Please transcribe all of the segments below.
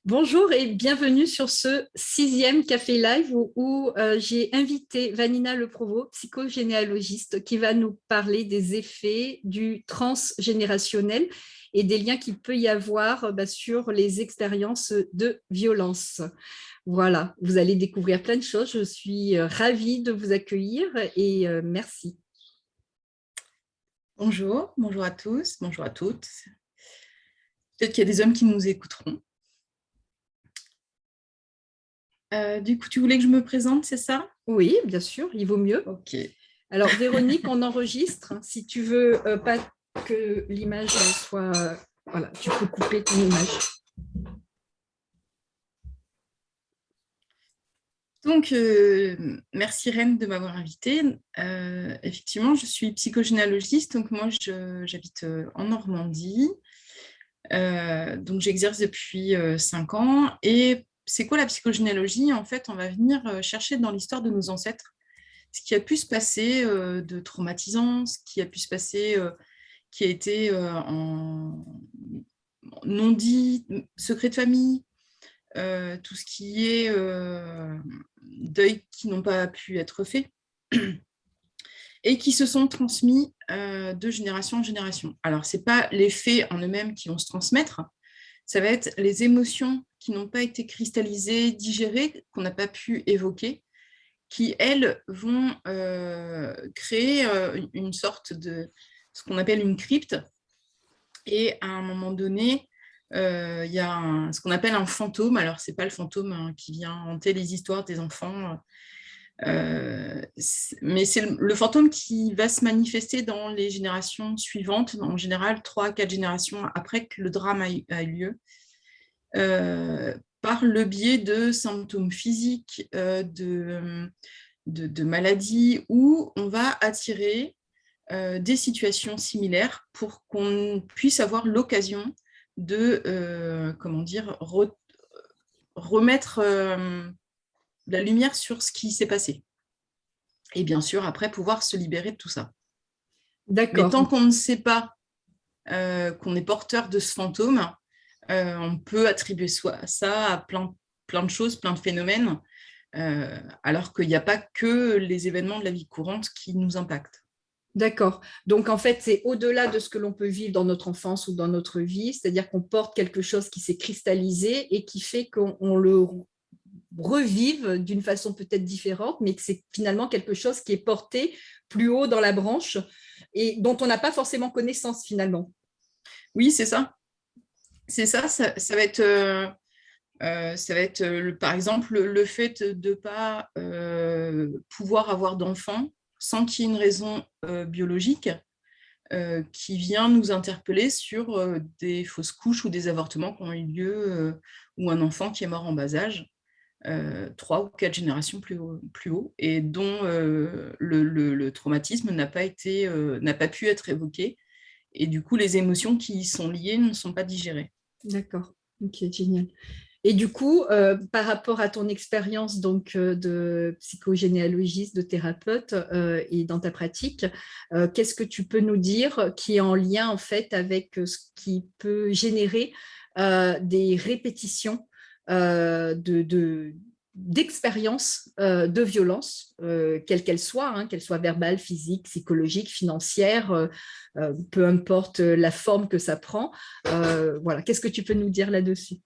Bonjour et bienvenue sur ce 6e Café Live où j'ai invité Vanina Le Provost, psychogénéalogiste, qui va nous parler des effets du transgénérationnel et des liens qu'il peut y avoir sur les expériences de violence. Voilà, vous allez découvrir plein de choses. Je suis ravie de vous accueillir et merci. Bonjour, bonjour à tous, bonjour à toutes. Peut-être qu'il y a des hommes qui nous écouteront. Du coup, tu voulais que je me présente, c'est ça? Oui, bien sûr, il vaut mieux. Ok. Alors, Véronique, on enregistre. Si tu veux pas que l'image soit... voilà, tu peux couper ton image. Donc, merci Reine de m'avoir invitée. Effectivement, je suis psychogénéalogiste, donc moi, j'habite en Normandie. Donc, j'exerce depuis 5 ans. Et c'est quoi la psychogénéalogie? En fait, on va venir chercher dans l'histoire de nos ancêtres ce qui a pu se passer de traumatisant, ce qui a pu se passer, qui a été en non dit, secret de famille, tout ce qui est deuil qui n'ont pas pu être faits et qui se sont transmis de génération en génération. Alors, ce n'est pas les faits en eux-mêmes qui vont se transmettre, ça va être les émotions qui n'ont pas été cristallisées, digérées, qu'on n'a pas pu évoquer, qui, elles, vont créer une sorte de ce qu'on appelle une crypte. Et à un moment donné, il y a ce qu'on appelle un fantôme. Alors, ce n'est pas le fantôme qui vient hanter les histoires des enfants, mais c'est le fantôme qui va se manifester dans les générations suivantes, en général 3 à 4 générations après que le drame a eu lieu, par le biais de symptômes physiques, de maladies, où on va attirer des situations similaires pour qu'on puisse avoir l'occasion de remettre la lumière sur ce qui s'est passé. Et bien sûr, après, pouvoir se libérer de tout ça. Mais tant D'accord. qu'on ne sait pas qu'on est porteur de ce fantôme, on peut attribuer ça à plein de choses, plein de phénomènes, alors qu'il n'y a pas que les événements de la vie courante qui nous impactent. D'accord. Donc, en fait, c'est au-delà de ce que l'on peut vivre dans notre enfance ou dans notre vie, c'est-à-dire qu'on porte quelque chose qui s'est cristallisé et qui fait qu'on le revive d'une façon peut-être différente, mais que c'est finalement quelque chose qui est porté plus haut dans la branche et dont on n'a pas forcément connaissance finalement. Oui, c'est ça. C'est ça, ça va être, par exemple, le fait de ne pas pouvoir avoir d'enfants sans qu'il y ait une raison biologique qui vient nous interpeller sur des fausses couches ou des avortements qui ont eu lieu ou un enfant qui est mort en bas âge, 3 ou 4 générations plus haut et dont le traumatisme n'a pas pu être évoqué. Et du coup, les émotions qui y sont liées ne sont pas digérées. D'accord. Ok, génial. Et du coup, par rapport à ton expérience donc de psychogénéalogiste, de thérapeute et dans ta pratique, qu'est-ce que tu peux nous dire qui est en lien en fait avec ce qui peut générer des répétitions d'expériences de violence, quelles qu'elles soient, hein, qu'elles soient verbales, physiques, psychologiques, financières, peu importe la forme que ça prend. Voilà, qu'est-ce que tu peux nous dire là-dessus?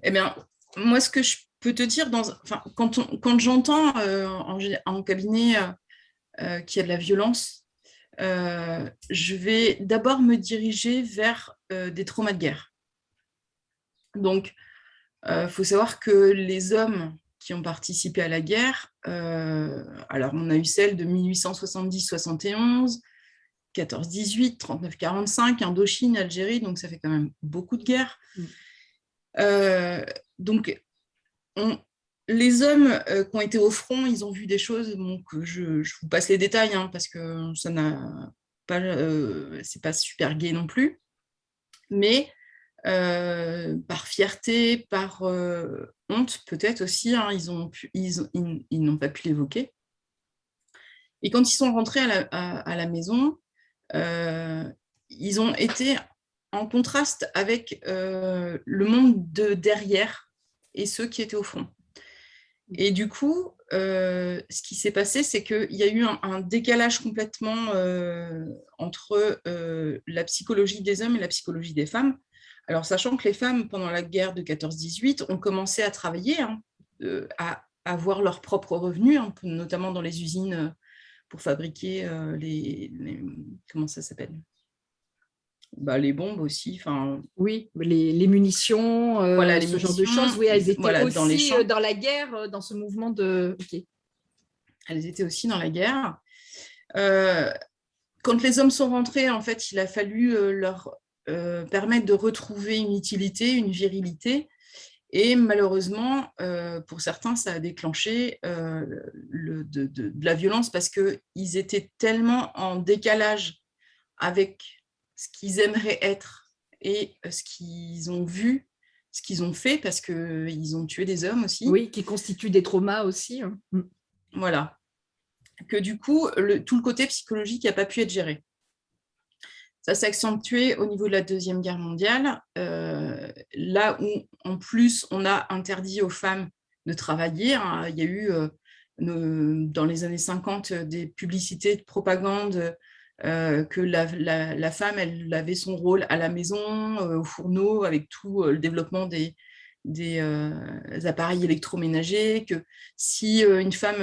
Eh bien, moi, ce que je peux te dire, quand j'entends en cabinet qu'il y a de la violence, je vais d'abord me diriger vers des traumas de guerre. Donc, il faut savoir que les hommes qui ont participé à la guerre, alors on a eu celle de 1870-71, 14-18, 39-45, Indochine, Algérie, donc ça fait quand même beaucoup de guerres. Donc, les hommes qui ont été au front, ils ont vu des choses, donc je vous passe les détails, hein, parce que ça n'a pas, c'est pas super gai non plus, mais par fierté, par honte peut-être aussi, hein, ils n'ont pas pu l'évoquer. Et quand ils sont rentrés à la maison, ils ont été en contraste avec le monde de derrière et ceux qui étaient au fond. Et du coup, ce qui s'est passé, c'est qu'il y a eu un décalage complètement entre la psychologie des hommes et la psychologie des femmes. Alors, sachant que les femmes, pendant la guerre de 14-18, ont commencé à travailler, à avoir leurs propres revenus, notamment dans les usines pour fabriquer comment ça s'appelle, les bombes aussi. Oui, les munitions, voilà, les ce genre de choses. munitions, Oui, elles étaient voilà, aussi dans les champs. dans la guerre, dans ce mouvement de... Okay. Elles étaient aussi dans la guerre. Quand les hommes sont rentrés, en fait, il a fallu leur permettre de retrouver une utilité, une virilité. Et malheureusement, pour certains, ça a déclenché de la violence parce qu'ils étaient tellement en décalage avec ce qu'ils aimeraient être et ce qu'ils ont vu, ce qu'ils ont fait, parce qu'ils ont tué des hommes aussi. Oui, qui constituent des traumas aussi. Voilà. Que du coup, tout le côté psychologique n'a pas pu être géré. Ça s'est accentué au niveau de la Deuxième Guerre mondiale, là où, en plus, on a interdit aux femmes de travailler. Il y a eu, dans les années 50, des publicités de propagande que la femme, elle avait son rôle à la maison, au fourneau, avec tout le développement des appareils électroménagers, que si une femme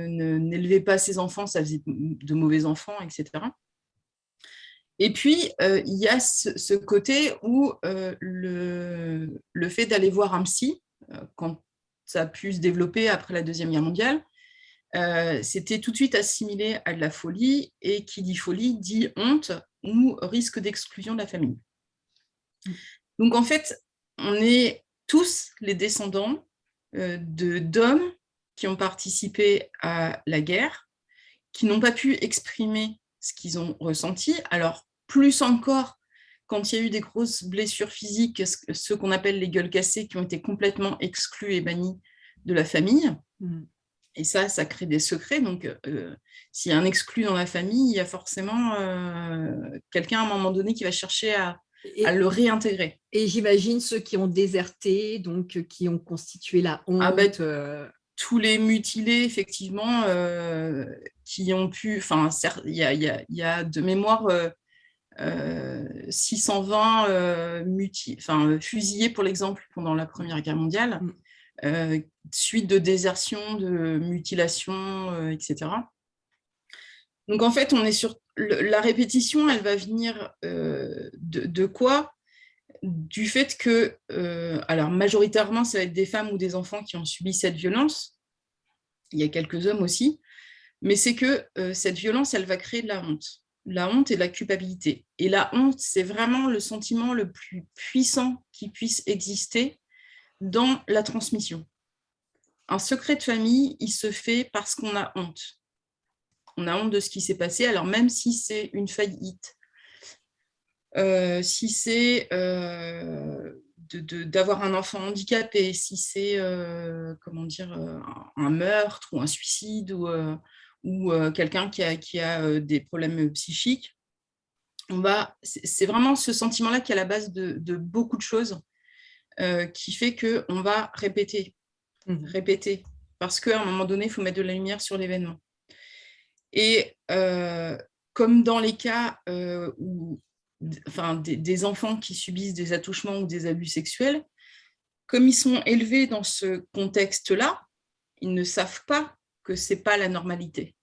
n'élevait pas ses enfants, ça faisait de mauvais enfants, etc. Et puis, il y a ce côté où le fait d'aller voir un psy, quand ça a pu se développer après la Deuxième Guerre mondiale, c'était tout de suite assimilé à de la folie, et qui dit folie dit honte ou risque d'exclusion de la famille. Donc, en fait, on est tous les descendants d'hommes qui ont participé à la guerre, qui n'ont pas pu exprimer ce qu'ils ont ressenti. Alors, plus encore, quand il y a eu des grosses blessures physiques, ce qu'on appelle les gueules cassées, qui ont été complètement exclus et bannis de la famille. Et ça crée des secrets. Donc, s'il y a un exclu dans la famille, il y a forcément quelqu'un à un moment donné qui va chercher à le réintégrer. Et j'imagine ceux qui ont déserté, donc qui ont constitué la honte. Tous les mutilés, effectivement, qui ont pu... Enfin, il y a de mémoire 620 fusillés, pour l'exemple, pendant la Première Guerre mondiale, suite de désertion, de mutilation, etc. Donc, en fait, on est sur... La répétition, elle va venir de quoi ? Du fait que, alors majoritairement, ça va être des femmes ou des enfants qui ont subi cette violence. Il y a quelques hommes aussi. Mais c'est que cette violence, elle va créer de la honte. La honte et de la culpabilité. Et la honte, c'est vraiment le sentiment le plus puissant qui puisse exister dans la transmission. Un secret de famille, il se fait parce qu'on a honte. On a honte de ce qui s'est passé, alors même si c'est une faillite, si c'est d'avoir un enfant handicapé, si c'est un meurtre ou un suicide ou quelqu'un qui a des problèmes psychiques, c'est vraiment ce sentiment-là qui est à la base de beaucoup de choses, qui fait qu'on va répéter, parce qu'à un moment donné, il faut mettre de la lumière sur l'événement. Et comme dans les cas où des enfants qui subissent des attouchements ou des abus sexuels, comme ils sont élevés dans ce contexte-là, ils ne savent pas que ce n'est pas la normalité.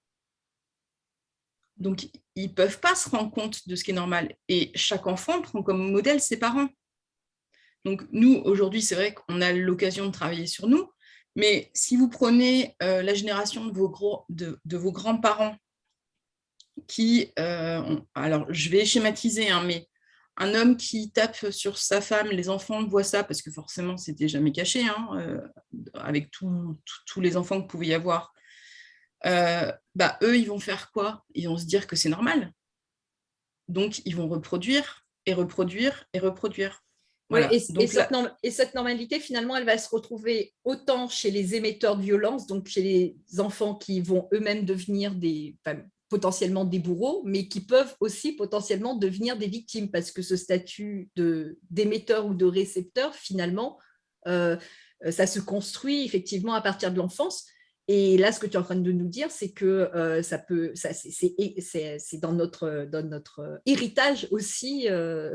Donc, ils ne peuvent pas se rendre compte de ce qui est normal. Et chaque enfant prend comme modèle ses parents. Donc, nous, aujourd'hui, c'est vrai qu'on a l'occasion de travailler sur nous, mais si vous prenez la génération de vos grands-parents, qui, alors je vais schématiser, mais un homme qui tape sur sa femme, les enfants voient ça, parce que forcément, c'était jamais caché, avec tous les enfants que pouvait y avoir. Eux, ils vont faire quoi ? Ils vont se dire que c'est normal. Donc, ils vont reproduire et reproduire et reproduire. Voilà. Et cette normalité, finalement, elle va se retrouver autant chez les émetteurs de violence, donc chez les enfants qui vont eux-mêmes devenir potentiellement des bourreaux, mais qui peuvent aussi potentiellement devenir des victimes, parce que ce statut d'émetteur ou de récepteur, finalement, ça se construit effectivement à partir de l'enfance. Et là, ce que tu es en train de nous dire, c'est que c'est dans notre héritage aussi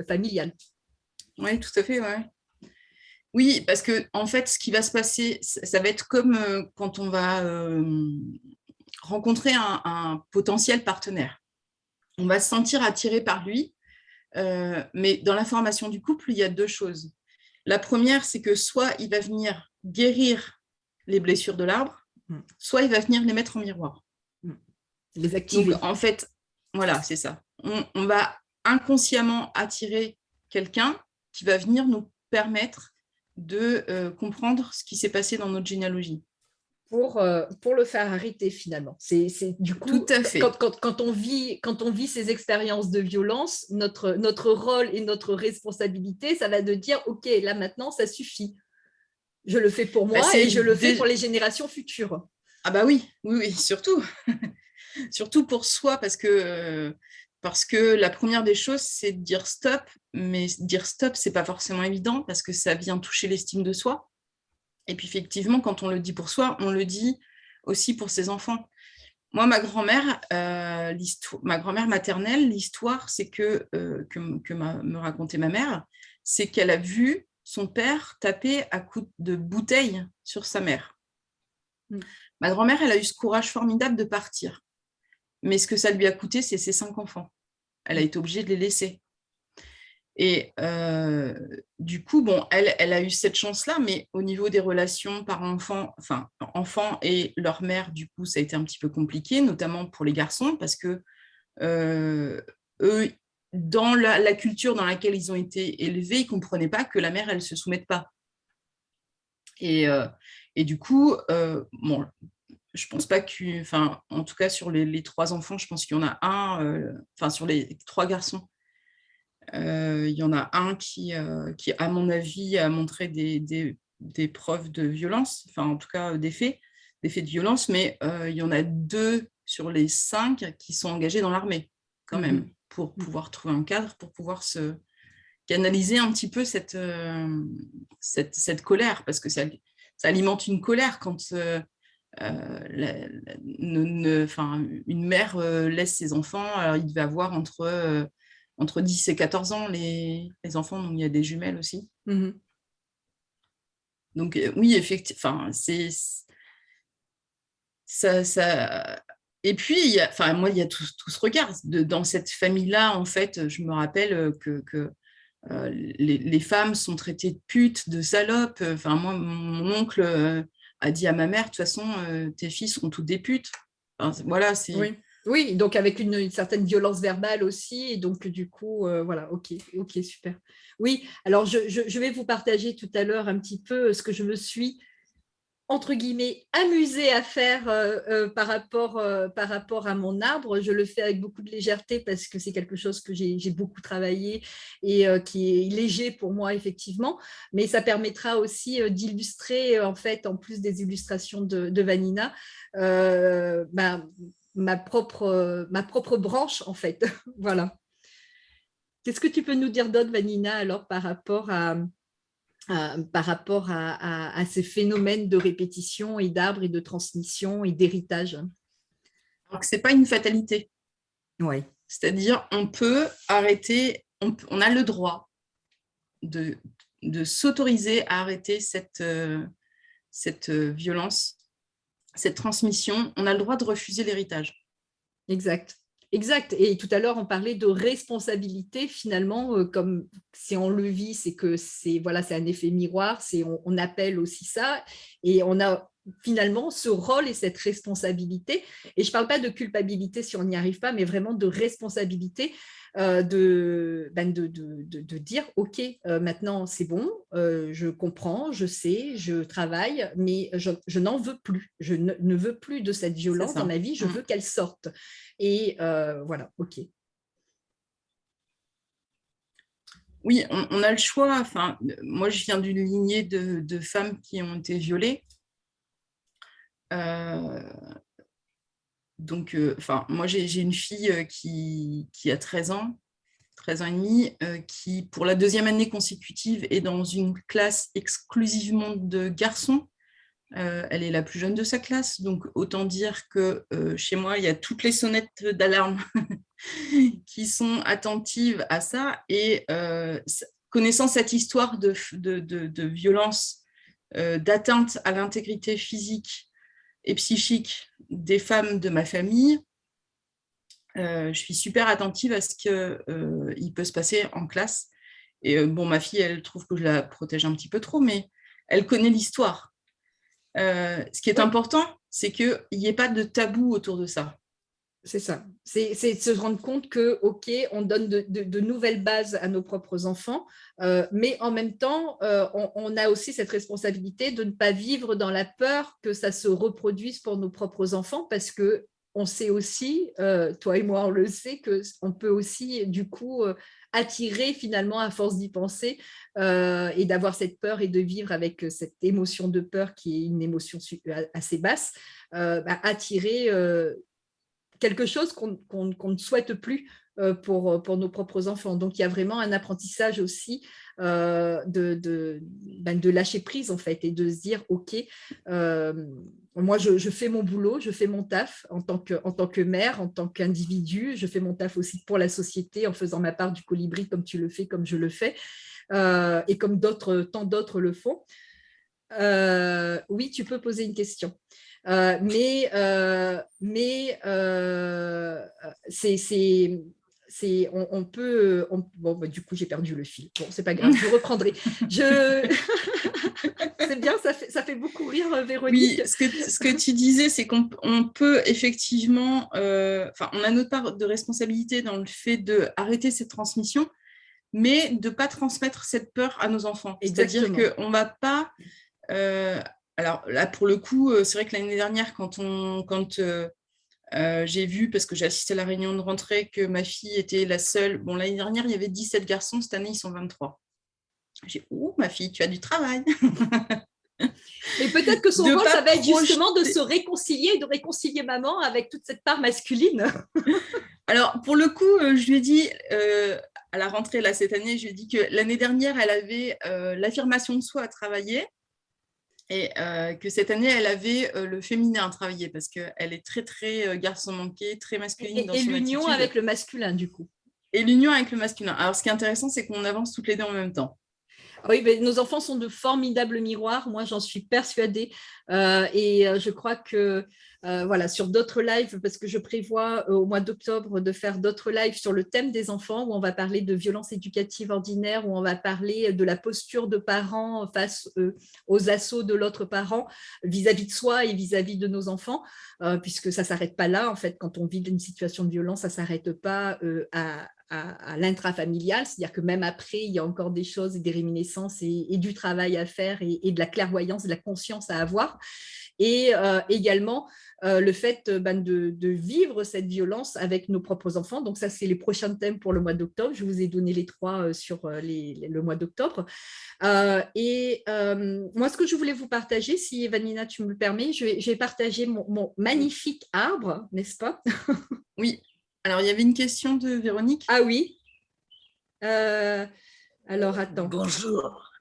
familial. Oui, tout à fait, ouais. Oui, parce que en fait, ce qui va se passer, ça va être comme quand on va rencontrer un potentiel partenaire. On va se sentir attiré par lui, mais dans la formation du couple, il y a deux choses. La première, c'est que soit il va venir guérir les blessures de l'arbre, soit il va venir les mettre en miroir. Les activer. Donc, en fait, voilà, c'est ça. On va inconsciemment attirer quelqu'un qui va venir nous permettre de comprendre ce qui s'est passé dans notre généalogie. Pour le faire arrêter finalement. C'est du coup, tout à fait. Quand on vit ces expériences de violence, notre rôle et notre responsabilité, ça va de dire, OK, là maintenant, ça suffit. Je le fais pour moi et je le fais pour les générations futures. Ah bah oui, surtout. Surtout pour soi, parce que la première des choses, c'est de dire stop, mais dire stop, c'est pas forcément évident, parce que ça vient toucher l'estime de soi. Et puis effectivement, quand on le dit pour soi, on le dit aussi pour ses enfants. Moi, ma grand-mère maternelle, l'histoire, c'est que me racontait ma mère, c'est qu'elle a vu son père taper à coups de bouteille sur sa mère. Ma grand-mère, elle a eu ce courage formidable de partir. Mais ce que ça lui a coûté, c'est ses 5 enfants. Elle a été obligée de les laisser. Et du coup, bon, elle a eu cette chance-là, mais au niveau des relations parents-enfants, enfin, enfants et leur mère, du coup, ça a été un petit peu compliqué, notamment pour les garçons, parce que eux, dans la culture dans laquelle ils ont été élevés, ils ne comprenaient pas que la mère, elle ne se soumette pas. Et du coup, bon, je pense pas que, enfin, en tout cas, sur les 3 enfants, je pense qu'il y en a un, enfin, sur les 3 garçons, il y en a un qui, à mon avis, a montré des preuves de violence, enfin, en tout cas, des faits de violence, mais il y en a 2 sur les 5 qui sont engagés dans l'armée, quand même, pour pouvoir trouver un cadre, pour pouvoir se canaliser un petit peu cette colère, parce que ça alimente une colère quand une mère laisse ses enfants. Alors, il devait avoir entre 10 et 14 ans, les enfants, donc il y a des jumelles aussi. Donc oui, effectivement, c'est ça. Et puis, moi, il y a tout ce regard. Dans cette famille-là, en fait, je me rappelle que les femmes sont traitées de putes, de salopes. Enfin, moi, mon oncle a dit à ma mère, de toute façon, tes filles seront toutes des putes. Enfin, voilà, c'est... Oui, donc avec une certaine violence verbale aussi. Et donc, du coup, voilà, ok, super. Oui, alors je vais vous partager tout à l'heure un petit peu ce que je me suis, entre guillemets, amusée à faire par rapport à mon arbre. Je le fais avec beaucoup de légèreté parce que c'est quelque chose que j'ai beaucoup travaillé et qui est léger pour moi, effectivement. Mais ça permettra aussi d'illustrer, en fait, en plus des illustrations de Vanina, ma propre branche, en fait. Voilà. Qu'est-ce que tu peux nous dire d'autre, Vanina, alors, par rapport à ces phénomènes de répétition et d'arbres et de transmission et d'héritage? Alors que ce n'est pas une fatalité. Oui. C'est-à-dire, on peut arrêter, on a le droit de s'autoriser à arrêter cette violence, cette transmission. On a le droit de refuser l'héritage. Exact. Et tout à l'heure, on parlait de responsabilité, finalement, comme si on le vit, c'est que c'est un effet miroir, on appelle aussi ça, et on a finalement ce rôle et cette responsabilité. Et je ne parle pas de culpabilité si on n'y arrive pas, mais vraiment de responsabilité, de dire, OK, maintenant c'est bon, je comprends, je sais, je travaille, mais je n'en veux plus. Je ne veux plus de cette violence dans ma vie, je veux qu'elle sorte. Et voilà, OK. Oui, on a le choix. Enfin, moi, je viens d'une lignée de femmes qui ont été violées. moi, j'ai une fille qui a 13 ans et demi, qui, pour la deuxième année consécutive, est dans une classe exclusivement de garçons. Elle est la plus jeune de sa classe, donc autant dire que chez moi, il y a toutes les sonnettes d'alarme qui sont attentives à ça. Et connaissant cette histoire de violence, d'atteinte à l'intégrité physique et psychique des femmes de ma famille, je suis super attentive à ce qu'il peut se passer en classe. Et ma fille, elle trouve que je la protège un petit peu trop, mais elle connaît l'histoire. Ce qui est important, c'est qu'il n'y ait pas de tabou autour de ça. C'est ça. C'est de se rendre compte que, OK, on donne de nouvelles bases à nos propres enfants, mais en même temps, on a aussi cette responsabilité de ne pas vivre dans la peur que ça se reproduise pour nos propres enfants, parce que on sait aussi, toi et moi, on le sait, qu'on peut aussi, du coup, attirer finalement, à force d'y penser, et d'avoir cette peur et de vivre avec cette émotion de peur qui est une émotion assez basse, attirer quelque chose qu'on ne souhaite plus pour nos propres enfants. Donc, il y a vraiment un apprentissage aussi de lâcher prise, en fait, et de se dire, OK, moi, je fais mon boulot, je fais mon taf en tant que mère, en tant qu'individu. Je fais mon taf aussi pour la société en faisant ma part du colibri comme tu le fais, comme je le fais, et comme tant d'autres le font. Oui, tu peux poser une question. On peut. Du coup, j'ai perdu le fil. Bon, c'est pas grave, je reprendrai. C'est bien, ça fait beaucoup rire, Véronique. Oui, ce que tu disais, c'est qu'on peut effectivement, on a notre part de responsabilité dans le fait d'arrêter cette transmission, mais de ne pas transmettre cette peur à nos enfants. C'est-à-dire qu'on ne va pas... alors là, pour le coup, c'est vrai que l'année dernière, quand j'ai vu, parce que j'ai assisté à la réunion de rentrée, que ma fille était la seule... Bon, l'année dernière, il y avait 17 garçons, cette année, ils sont 23. J'ai dit, ouh, ma fille, tu as du travail. Mais peut-être que son rôle, ça va être justement de se réconcilier, de réconcilier maman avec toute cette part masculine. Alors, pour le coup, je lui ai dit, à la rentrée, là, cette année, je lui ai dit que l'année dernière, elle avait l'affirmation de soi à travailler et que cette année, elle avait le féminin à travailler parce qu'elle est très, très garçon manqué, très masculine dans son attitude. Et l'union avec le masculin, du coup. Et l'union avec le masculin. Alors, ce qui est intéressant, c'est qu'on avance toutes les deux en même temps. Oui, mais nos enfants sont de formidables miroirs. Moi, j'en suis persuadée. Je crois que voilà, sur d'autres lives, parce que je prévois au mois d'octobre de faire d'autres lives sur le thème des enfants, où on va parler de violence éducative ordinaire, où on va parler de la posture de parents face aux assauts de l'autre parent vis-à-vis de soi et vis-à-vis de nos enfants, puisque ça ne s'arrête pas là. En fait, quand on vit une situation de violence, ça ne s'arrête pas à l'intrafamilial, c'est-à-dire que même après, il y a encore des choses et des réminiscences et du travail à faire et de la clairvoyance, de la conscience à avoir. Et également, le fait de vivre cette violence avec nos propres enfants. Donc ça, c'est les prochains thèmes pour le mois d'octobre. Je vous ai donné les 3 sur le mois d'octobre. Moi, ce que je voulais vous partager, si Vanina, tu me le permets, je vais partager mon magnifique arbre, n'est-ce pas? Oui. Alors, il y avait une question de Véronique. Ah oui. Alors, attends. Bonjour.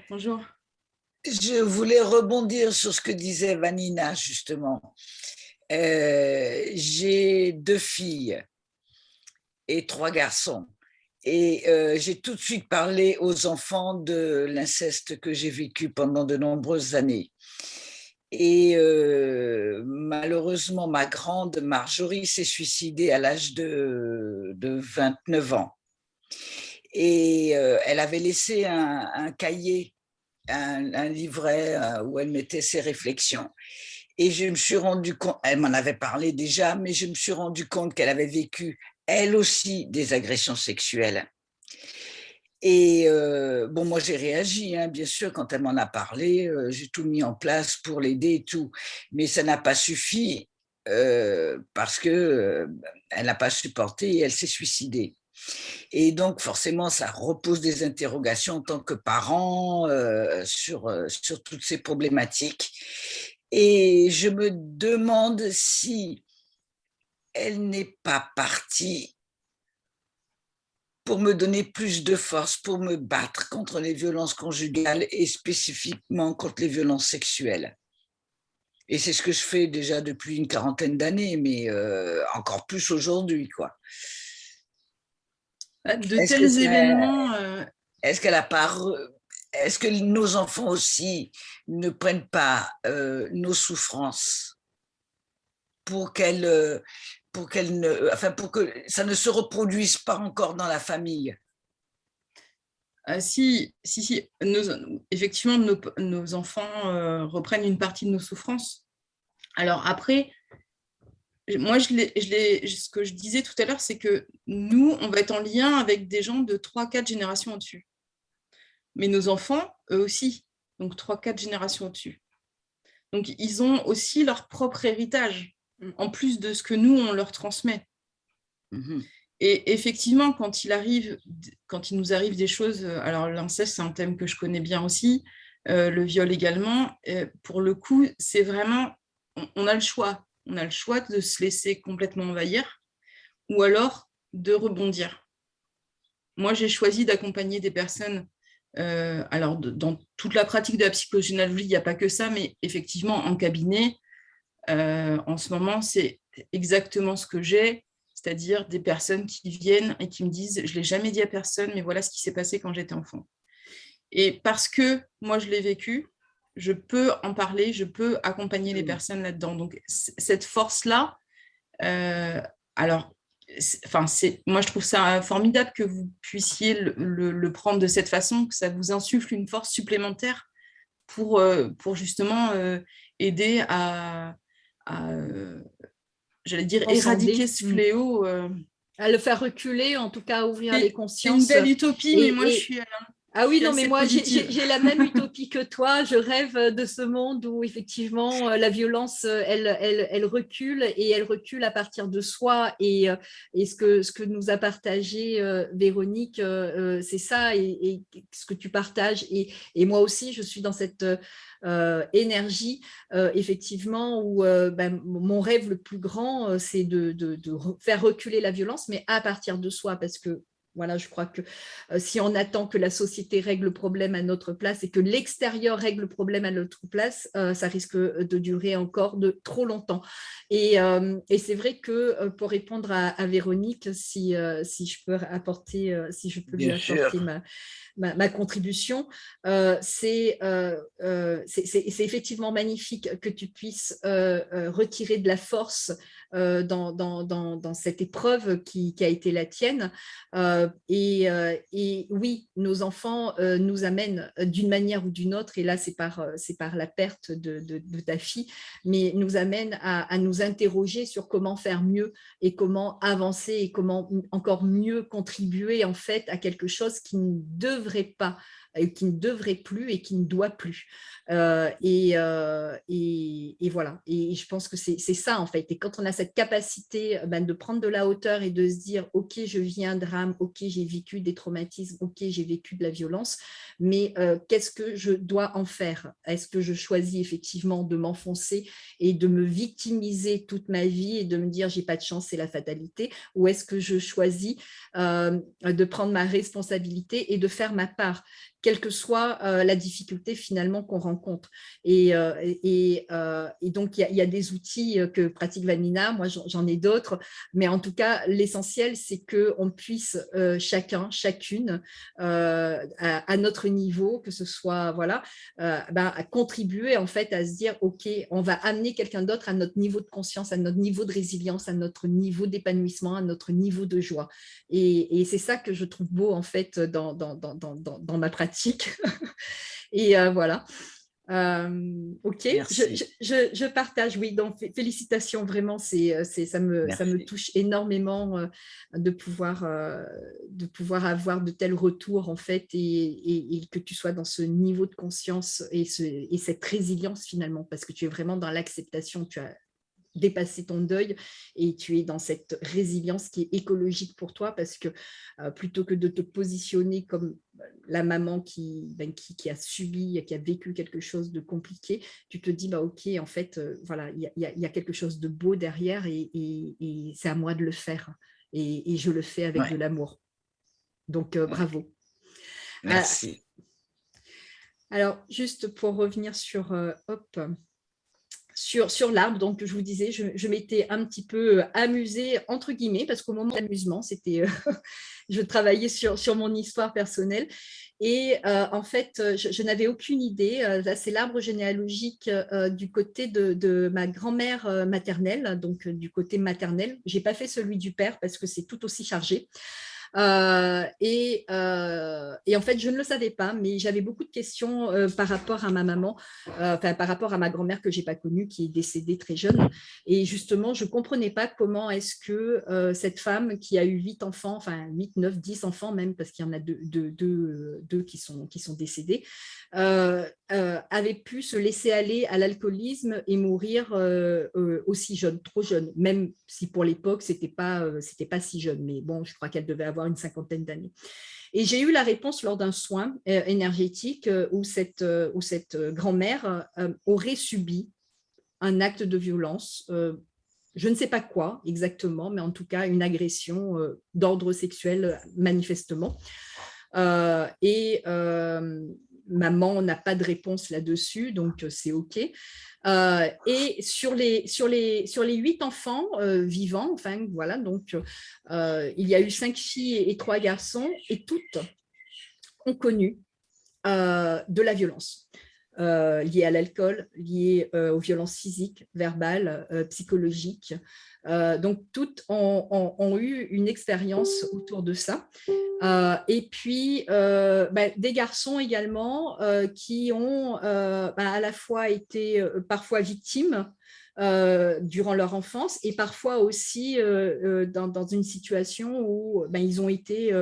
Bonjour. Je voulais rebondir sur ce que disait Vanina, justement. J'ai 2 filles et 3 garçons. Et j'ai tout de suite parlé aux enfants de l'inceste que j'ai vécu pendant de nombreuses années. Et malheureusement, ma grande Marjorie s'est suicidée à l'âge de 29 ans. Et elle avait laissé un cahier, un livret où elle mettait ses réflexions. Et je me suis rendu compte, elle m'en avait parlé déjà, mais je me suis rendu compte qu'elle avait vécu, elle aussi, des agressions sexuelles. Et moi j'ai réagi, hein, bien sûr, quand elle m'en a parlé, j'ai tout mis en place pour l'aider et tout, mais ça n'a pas suffi parce que elle n'a pas supporté et elle s'est suicidée. Et donc forcément, ça repose des interrogations en tant que parent sur toutes ces problématiques. Et je me demande si elle n'est pas partie pour me donner plus de force, pour me battre contre les violences conjugales et spécifiquement contre les violences sexuelles. Et c'est ce que je fais déjà depuis une quarantaine d'années, mais encore plus aujourd'hui, quoi. De tels événements... Est-ce qu'elle a pas... Est-ce que nos enfants aussi ne prennent pas nos souffrances pour que ça ne se reproduise pas encore dans la famille? Si. Effectivement, nos enfants reprennent une partie de nos souffrances. Alors après, moi, ce que je disais tout à l'heure, c'est que nous, on va être en lien avec des gens de 3-4 générations au-dessus. Mais nos enfants, eux aussi, donc 3-4 générations au-dessus. Donc, ils ont aussi leur propre héritage, en plus de ce que nous, on leur transmet. Mmh. Et effectivement, quand il nous arrive des choses, alors l'inceste, c'est un thème que je connais bien aussi, le viol également, pour le coup, c'est vraiment, on a le choix. On a le choix de se laisser complètement envahir ou alors de rebondir. Moi, j'ai choisi d'accompagner des personnes. Alors, dans toute la pratique de la psychogénéalogie, il n'y a pas que ça, mais effectivement, en cabinet, en ce moment, c'est exactement ce que j'ai, c'est-à-dire des personnes qui viennent et qui me disent « je ne l'ai jamais dit à personne, mais voilà ce qui s'est passé quand j'étais enfant ». Et parce que moi, je l'ai vécu, je peux en parler, je peux accompagner les personnes là-dedans. Donc, cette force-là, alors, moi, je trouve ça formidable que vous puissiez le prendre de cette façon, que ça vous insuffle une force supplémentaire pour justement aider à j'allais dire, éradiquer ce fléau. À le faire reculer, en tout cas, à ouvrir les consciences. C'est une belle utopie, mais moi, je suis... Ah oui, non, mais moi, j'ai la même utopie que toi. Je rêve de ce monde où, effectivement, la violence, elle recule et elle recule à partir de soi. Et ce que nous a partagé Véronique, c'est ça, et ce que tu partages. Et moi aussi, je suis dans cette énergie, effectivement, où mon rêve le plus grand, c'est de faire reculer la violence, mais à partir de soi, parce que voilà, je crois que si on attend que la société règle le problème à notre place et que l'extérieur règle le problème à notre place, ça risque de durer encore de trop longtemps. Et c'est vrai que pour répondre à Véronique, si je peux apporter, si je peux lui apporter ma contribution, c'est effectivement magnifique que tu puisses retirer de la force dans cette épreuve qui a été la tienne. Et oui, nos enfants nous amènent d'une manière ou d'une autre, et là c'est par la perte de ta fille, mais nous amènent à nous interroger sur comment faire mieux et comment avancer et comment encore mieux contribuer en fait à quelque chose qui ne devrait pas, qui ne devrait plus et qui ne doit plus. Et voilà. Et je pense que c'est ça en fait. Et quand on a cette capacité de prendre de la hauteur et de se dire « Ok, je vis un drame, ok, j'ai vécu des traumatismes, ok, j'ai vécu de la violence, mais qu'est-ce que je dois en faire? Est-ce que je choisis effectivement de m'enfoncer et de me victimiser toute ma vie et de me dire « J'ai pas de chance, c'est la fatalité » ou est-ce que je choisis de prendre ma responsabilité et de faire ma part, quelle que soit la difficulté finalement qu'on rencontre. Et donc, il y a des outils que pratique Vanina, moi j'en ai d'autres, mais en tout cas, l'essentiel, c'est qu'on puisse chacun, chacune, à notre niveau, que ce soit, voilà, à contribuer en fait à se dire, OK, on va amener quelqu'un d'autre à notre niveau de conscience, à notre niveau de résilience, à notre niveau d'épanouissement, à notre niveau de joie. Et c'est ça que je trouve beau en fait dans ma pratique. Et voilà. Ok, je partage, oui, donc félicitations, vraiment, ça me touche énormément de pouvoir avoir de tels retours en fait et que tu sois dans ce niveau de conscience et cette résilience finalement, parce que tu es vraiment dans l'acceptation, tu as dépasser ton deuil et tu es dans cette résilience qui est écologique pour toi parce que plutôt que de te positionner comme la maman qui a subi, qui a vécu quelque chose de compliqué, tu te dis, bah, ok, en fait, voilà, il y a quelque chose de beau derrière et c'est à moi de le faire. Et je le fais avec de l'amour. Donc, bravo. Merci. Alors, juste pour revenir sur l'arbre, donc je vous disais, je m'étais un petit peu amusée, entre guillemets, parce qu'au moment de l'amusement, c'était, je travaillais sur mon histoire personnelle. Et en fait, je n'avais aucune idée. Là, c'est l'arbre généalogique du côté de ma grand-mère maternelle, donc du côté maternel. Je n'ai pas fait celui du père parce que c'est tout aussi chargé. Et en fait, je ne le savais pas, mais j'avais beaucoup de questions par rapport à ma maman, par rapport à ma grand-mère que je n'ai pas connue, qui est décédée très jeune. Et justement, je ne comprenais pas comment est-ce que cette femme qui a eu 8 enfants, enfin 8, 9, 10 enfants même, parce qu'il y en a deux qui sont décédés, avait pu se laisser aller à l'alcoolisme et mourir aussi jeune, trop jeune, même si pour l'époque, c'était pas si jeune. Mais bon, je crois qu'elle devait avoir une 50aine d'années. Et j'ai eu la réponse lors d'un soin énergétique où cette grand-mère aurait subi un acte de violence. Je ne sais pas quoi exactement, mais en tout cas une agression d'ordre sexuel manifestement. Maman n'a pas de réponse là-dessus, donc c'est OK. Et sur les 8 enfants vivants, enfin voilà, donc il y a eu 5 filles et 3 garçons, et toutes ont connu de la violence. Liées à l'alcool, liées aux violences physiques, verbales, psychologiques. Donc, toutes ont eu une expérience autour de ça. Et puis, des garçons également qui ont à la fois été parfois victimes durant leur enfance et parfois aussi dans une situation où ils ont été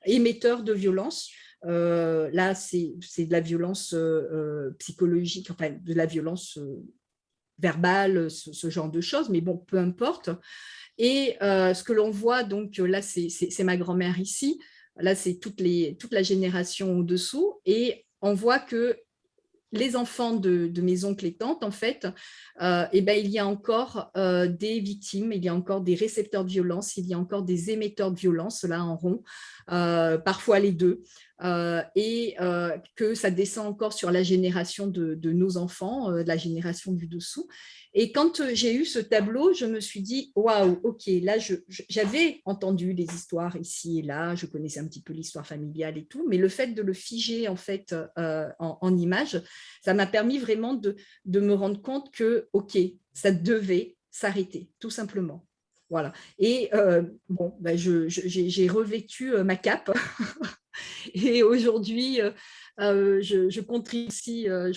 émetteurs de violence. Là, c'est de la violence psychologique, enfin de la violence verbale, ce genre de choses, mais bon, peu importe. Et ce que l'on voit, donc là, c'est ma grand-mère ici, là, c'est toute la génération au-dessous, et on voit que les enfants de mes oncles et tantes, en fait, il y a encore des victimes, il y a encore des récepteurs de violence, il y a encore des émetteurs de violence, là en rond, parfois les deux, que ça descend encore sur la génération de nos enfants, la génération du dessous. Et quand j'ai eu ce tableau, je me suis dit, waouh, ok, là, j'avais entendu des histoires ici et là, je connaissais un petit peu l'histoire familiale et tout, mais le fait de le figer en fait en images, ça m'a permis vraiment de me rendre compte que, ok, ça devait s'arrêter, tout simplement. Voilà. Et j'ai revêtu ma cape et aujourd'hui, je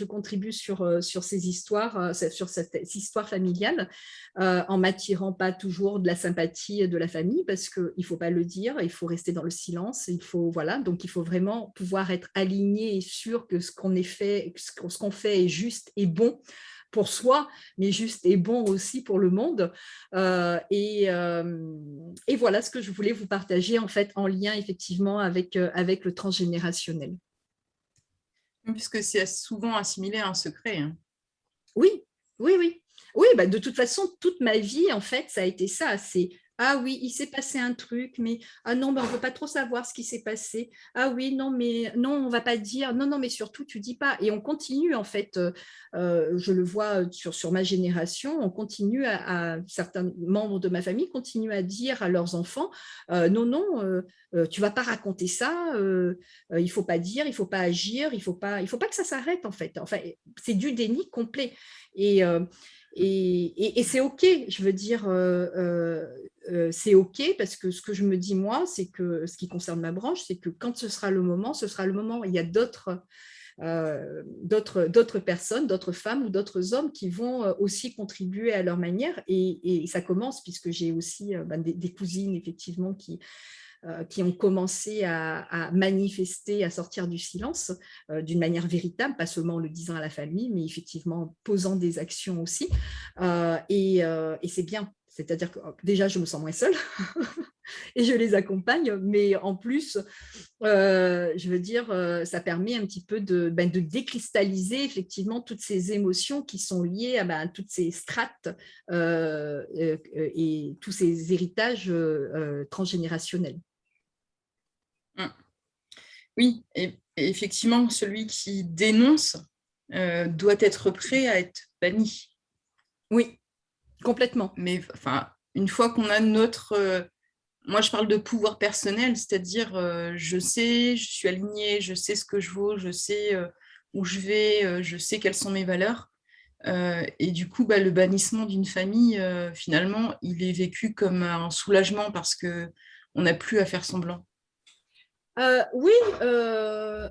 contribue sur ces histoires, sur cette histoire familiale, en m'attirant pas toujours de la sympathie de la famille, parce qu'il ne faut pas le dire, il faut rester dans le silence, donc il faut vraiment pouvoir être aligné et sûr que ce qu'on fait est juste et bon pour soi, mais juste et bon aussi pour le monde. Et voilà ce que je voulais vous partager, en fait, en lien effectivement avec le transgénérationnel. Puisque c'est souvent assimilé à un secret. Hein. Oui. Oui, de toute façon, toute ma vie, en fait, ça a été ça. C'est ah oui, il s'est passé un truc, mais ah non, on ne veut pas trop savoir ce qui s'est passé. Ah oui, non, mais non, on ne va pas dire. Non, mais surtout, tu ne dis pas. Et on continue, en fait, je le vois sur ma génération, on continue certains membres de ma famille continuent à dire à leurs enfants, non, tu ne vas pas raconter ça, il ne faut pas dire, il ne faut pas agir, il ne faut pas que ça s'arrête, en fait. Enfin, c'est du déni complet. Et c'est OK, je veux dire, c'est OK, parce que ce que je me dis, moi, c'est que ce qui concerne ma branche, c'est que quand ce sera le moment, ce sera le moment. Il y a d'autres personnes, d'autres femmes ou d'autres hommes qui vont aussi contribuer à leur manière. Et ça commence, puisque j'ai aussi des cousines, effectivement, qui ont commencé à manifester, à sortir du silence d'une manière véritable, pas seulement en le disant à la famille, mais effectivement en posant des actions aussi. Et c'est bien. C'est-à-dire que déjà, je me sens moins seule et je les accompagne, mais en plus, je veux dire, ça permet un petit peu de décristalliser effectivement toutes ces émotions qui sont liées à toutes ces strates et tous ces héritages transgénérationnels. Oui, et effectivement, celui qui dénonce doit être prêt à être banni. Oui, complètement. Mais enfin, une fois qu'on a notre... moi, je parle de pouvoir personnel, c'est-à-dire je sais, je suis alignée, je sais ce que je vaux, je sais où je vais, je sais quelles sont mes valeurs. Et du coup, le bannissement d'une famille, finalement, il est vécu comme un soulagement parce qu'on n'a plus à faire semblant. Oui,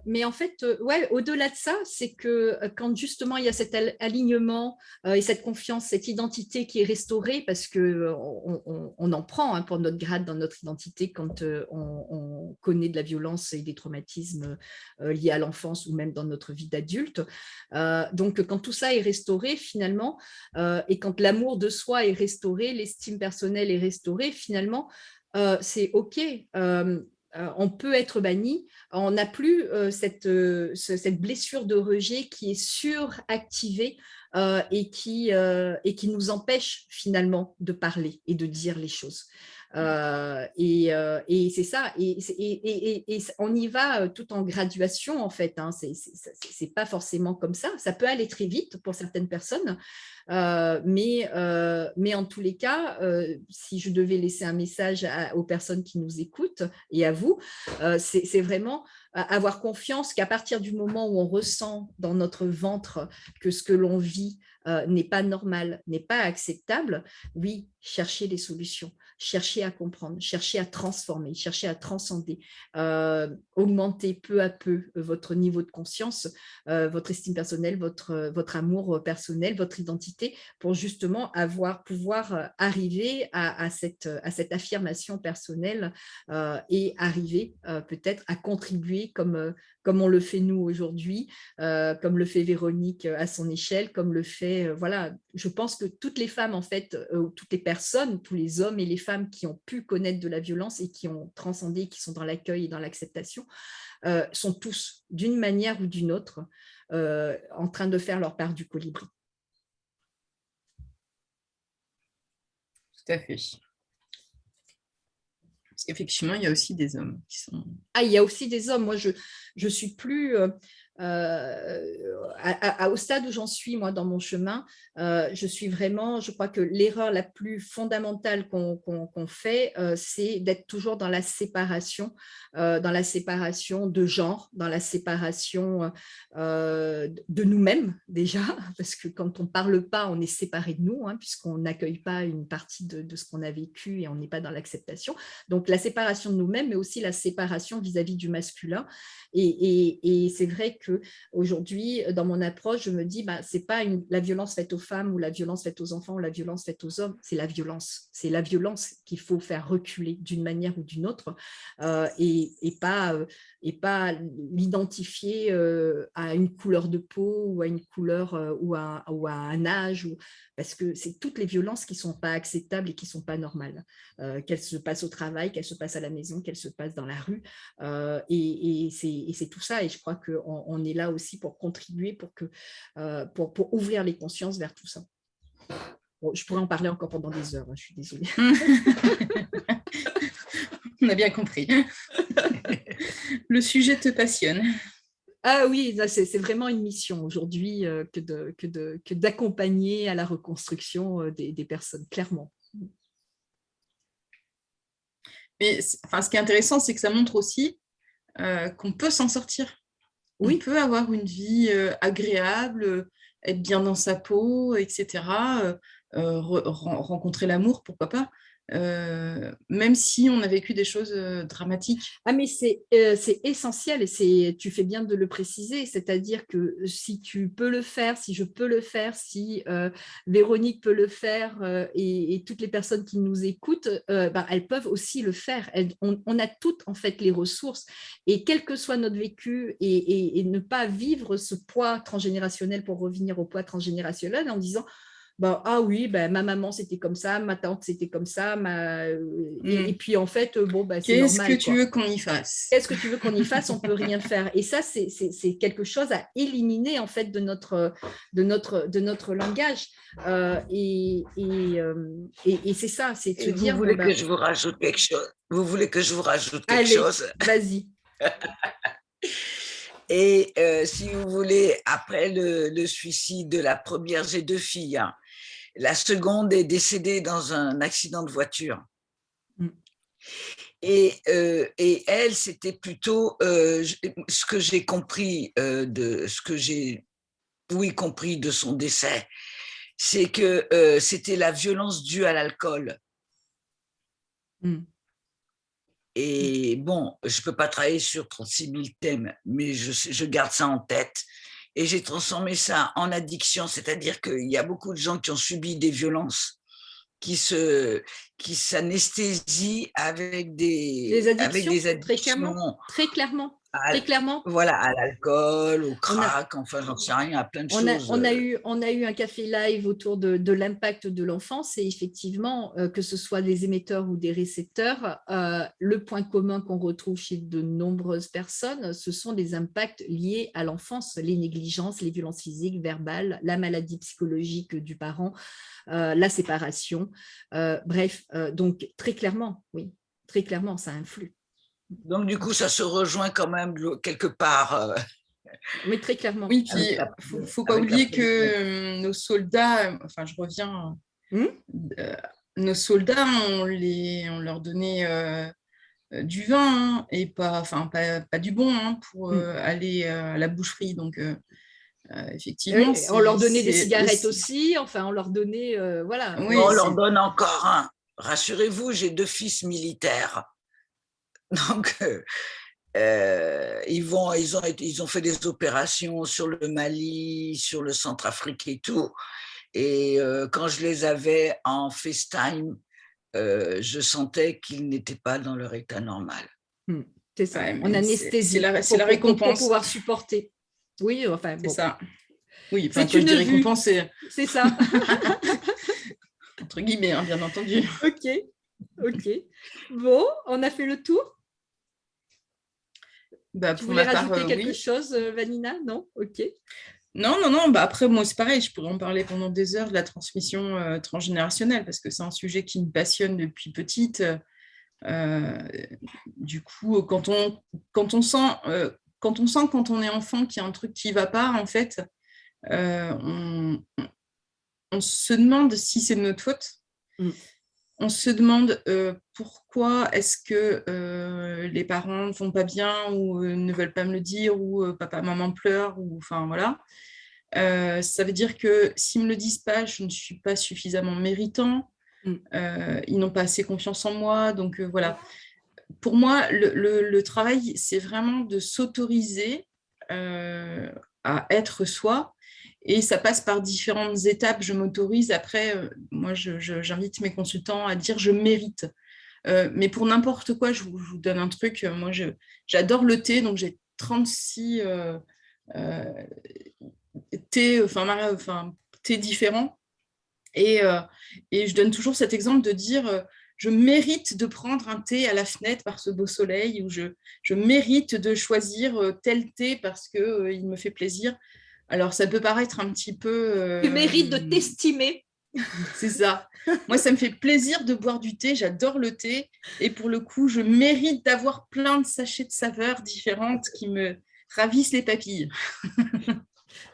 mais en fait, ouais, au-delà de ça, c'est que quand justement il y a cet alignement et cette confiance, cette identité qui est restaurée, parce que on en prend pour notre grade dans notre identité quand on connaît de la violence et des traumatismes liés à l'enfance ou même dans notre vie d'adulte. Donc, quand tout ça est restauré finalement, et quand l'amour de soi est restauré, l'estime personnelle est restaurée, finalement, c'est OK. On peut être banni, on n'a plus cette blessure de rejet qui est suractivée et qui nous empêche finalement de parler et de dire les choses. Et c'est ça, et on y va tout en graduation en fait, hein. C'est pas forcément comme ça peut aller très vite pour certaines personnes, mais en tous les cas, si je devais laisser un message aux personnes qui nous écoutent et à vous, c'est vraiment avoir confiance qu'à partir du moment où on ressent dans notre ventre que ce que l'on vit n'est pas normal, n'est pas acceptable, oui, cherchez des solutions, cherchez à comprendre, cherchez à transformer, cherchez à transcender, augmenter peu à peu votre niveau de conscience, votre estime personnelle, votre amour personnel, votre identité, pour justement pouvoir arriver à cette affirmation personnelle et arriver peut-être à contribuer comme on le fait nous aujourd'hui, comme le fait Véronique à son échelle, comme le fait, voilà, je pense que toutes les femmes en fait, toutes les personnes, tous les hommes et les femmes qui ont pu connaître de la violence et qui ont transcendé, qui sont dans l'accueil et dans l'acceptation, sont tous, d'une manière ou d'une autre, en train de faire leur part du colibri. Tout à fait. Parce qu'effectivement, il y a aussi des hommes qui sont... Ah, il y a aussi des hommes. Moi, je suis plus... au stade où j'en suis, moi, dans mon chemin, je suis vraiment... Je crois que l'erreur la plus fondamentale qu'on fait, c'est d'être toujours dans la séparation de genre, dans la séparation de nous-mêmes, déjà, parce que quand on ne parle pas, on est séparé de nous, hein, puisqu'on n'accueille pas une partie de ce qu'on a vécu et on n'est pas dans l'acceptation. Donc, la séparation de nous-mêmes, mais aussi la séparation vis-à-vis du masculin. Et c'est vrai qu'aujourd'hui, dans mon approche, je me dis, ce n'est pas la violence faite aux femmes ou la violence faite aux enfants ou la violence faite aux hommes, c'est la violence. C'est la violence qu'il faut faire reculer d'une manière ou d'une autre et pas l'identifier à une couleur de peau ou à une couleur ou à un âge. Parce que c'est toutes les violences qui ne sont pas acceptables et qui ne sont pas normales. Qu'elles se passent au travail, qu'elles se passent à la maison, qu'elles se passent dans la rue. Et c'est tout ça. Et je crois qu'on est là aussi pour contribuer, pour ouvrir les consciences vers tout ça. Bon, je pourrais en parler encore pendant des heures, hein, je suis désolée. On a bien compris. Le sujet te passionne. Ah oui, c'est vraiment une mission aujourd'hui que d'accompagner à la reconstruction des personnes, clairement. Mais ce qui est intéressant, c'est que ça montre aussi qu'on peut s'en sortir. Oui. On peut avoir une vie agréable, être bien dans sa peau, etc. Rencontrer l'amour, pourquoi pas. même si on a vécu des choses dramatiques. Ah, mais c'est essentiel et tu fais bien de le préciser, c'est-à-dire que si tu peux le faire, si je peux le faire, si Véronique peut le faire et toutes les personnes qui nous écoutent, elles peuvent aussi le faire. On a toutes en fait les ressources et quel que soit notre vécu et ne pas vivre ce poids transgénérationnel, pour revenir au poids transgénérationnel en disant ah oui, ma maman c'était comme ça, ma tante c'était comme ça, et puis en fait, c'est normal. Qu'est-ce que tu veux qu'on y fasse? Qu'est-ce que tu veux qu'on y fasse? On peut rien faire. Et ça, c'est quelque chose à éliminer en fait de notre langage. Et c'est ça, c'est de se dire. Vous voulez que je vous rajoute quelque chose? Vous voulez que je vous rajoute quelque Allez, chose? Vas-y. Et si vous voulez, après le suicide de la première, j'ai 2 filles. Hein. La seconde est décédée dans un accident de voiture. Et elle, c'était plutôt ce que j'ai compris compris de son décès, c'est que c'était la violence due à l'alcool. Et bon, je ne peux pas travailler sur 36 000 thèmes, mais je garde ça en tête. Et j'ai transformé ça en addiction, c'est-à-dire qu'il y a beaucoup de gens qui ont subi des violences, qui s'anesthésient avec des addictions. Très clairement. Très clairement. Voilà, à l'alcool, au crack, enfin, j'en sais rien, à plein de choses. On a eu un café live autour de l'impact de l'enfance et effectivement, que ce soit des émetteurs ou des récepteurs, le point commun qu'on retrouve chez de nombreuses personnes, ce sont des impacts liés à l'enfance, les négligences, les violences physiques, verbales, la maladie psychologique du parent, la séparation. Donc très clairement, oui, très clairement, ça influe. Donc, du coup, ça se rejoint quand même quelque part. Mais très clairement. Oui, puis il ne faut pas oublier que nos soldats, enfin, je reviens, nos soldats, on leur donnait du vin et pas du bon pour aller à la boucherie. Donc, effectivement. On leur donnait des cigarettes aussi, enfin, on leur donnait, voilà. Oui, on leur donne encore un. Rassurez-vous, j'ai 2 fils militaires. Donc, ils ont fait des opérations sur le Mali, sur le Centrafrique et tout. Et quand je les avais en FaceTime, je sentais qu'ils n'étaient pas dans leur état normal. C'est ça, on anesthésie. C'est la récompense. Pour pouvoir supporter. Oui, enfin, bon. C'est ça. Oui, c'est une récompense, c'est ça. Entre guillemets, hein, bien entendu. Ok. Bon, on a fait le tour. Tu voulais rajouter quelque chose, Vanina? Non? Ok. Non. Après, moi, c'est pareil. Je pourrais en parler pendant des heures de la transmission transgénérationnelle parce que c'est un sujet qui me passionne depuis petite. Du coup, quand on sent quand on est enfant qu'il y a un truc qui ne va pas, en fait, on se demande si c'est de notre faute. On se demande pourquoi est-ce que les parents ne font pas bien ou ne veulent pas me le dire ou papa, maman pleure ou enfin voilà. Ça veut dire que s'ils ne me le disent pas, je ne suis pas suffisamment méritant. Ils n'ont pas assez confiance en moi. Donc voilà. Pour moi, le travail, c'est vraiment de s'autoriser à être soi. Et ça passe par différentes étapes. Je m'autorise. Après, moi, j'invite mes consultants à dire « je mérite ». Mais pour n'importe quoi, je vous donne un truc. Moi, j'adore le thé, donc j'ai 36 thés différents. Et je donne toujours cet exemple de dire je mérite de prendre un thé à la fenêtre par ce beau soleil, ou je mérite de choisir tel thé parce qu'il me fait plaisir. Alors, ça peut paraître un petit peu… Tu mérites de t'estimer. C'est ça. Moi, ça me fait plaisir de boire du thé. J'adore le thé. Et pour le coup, je mérite d'avoir plein de sachets de saveurs différentes qui me ravissent les papilles.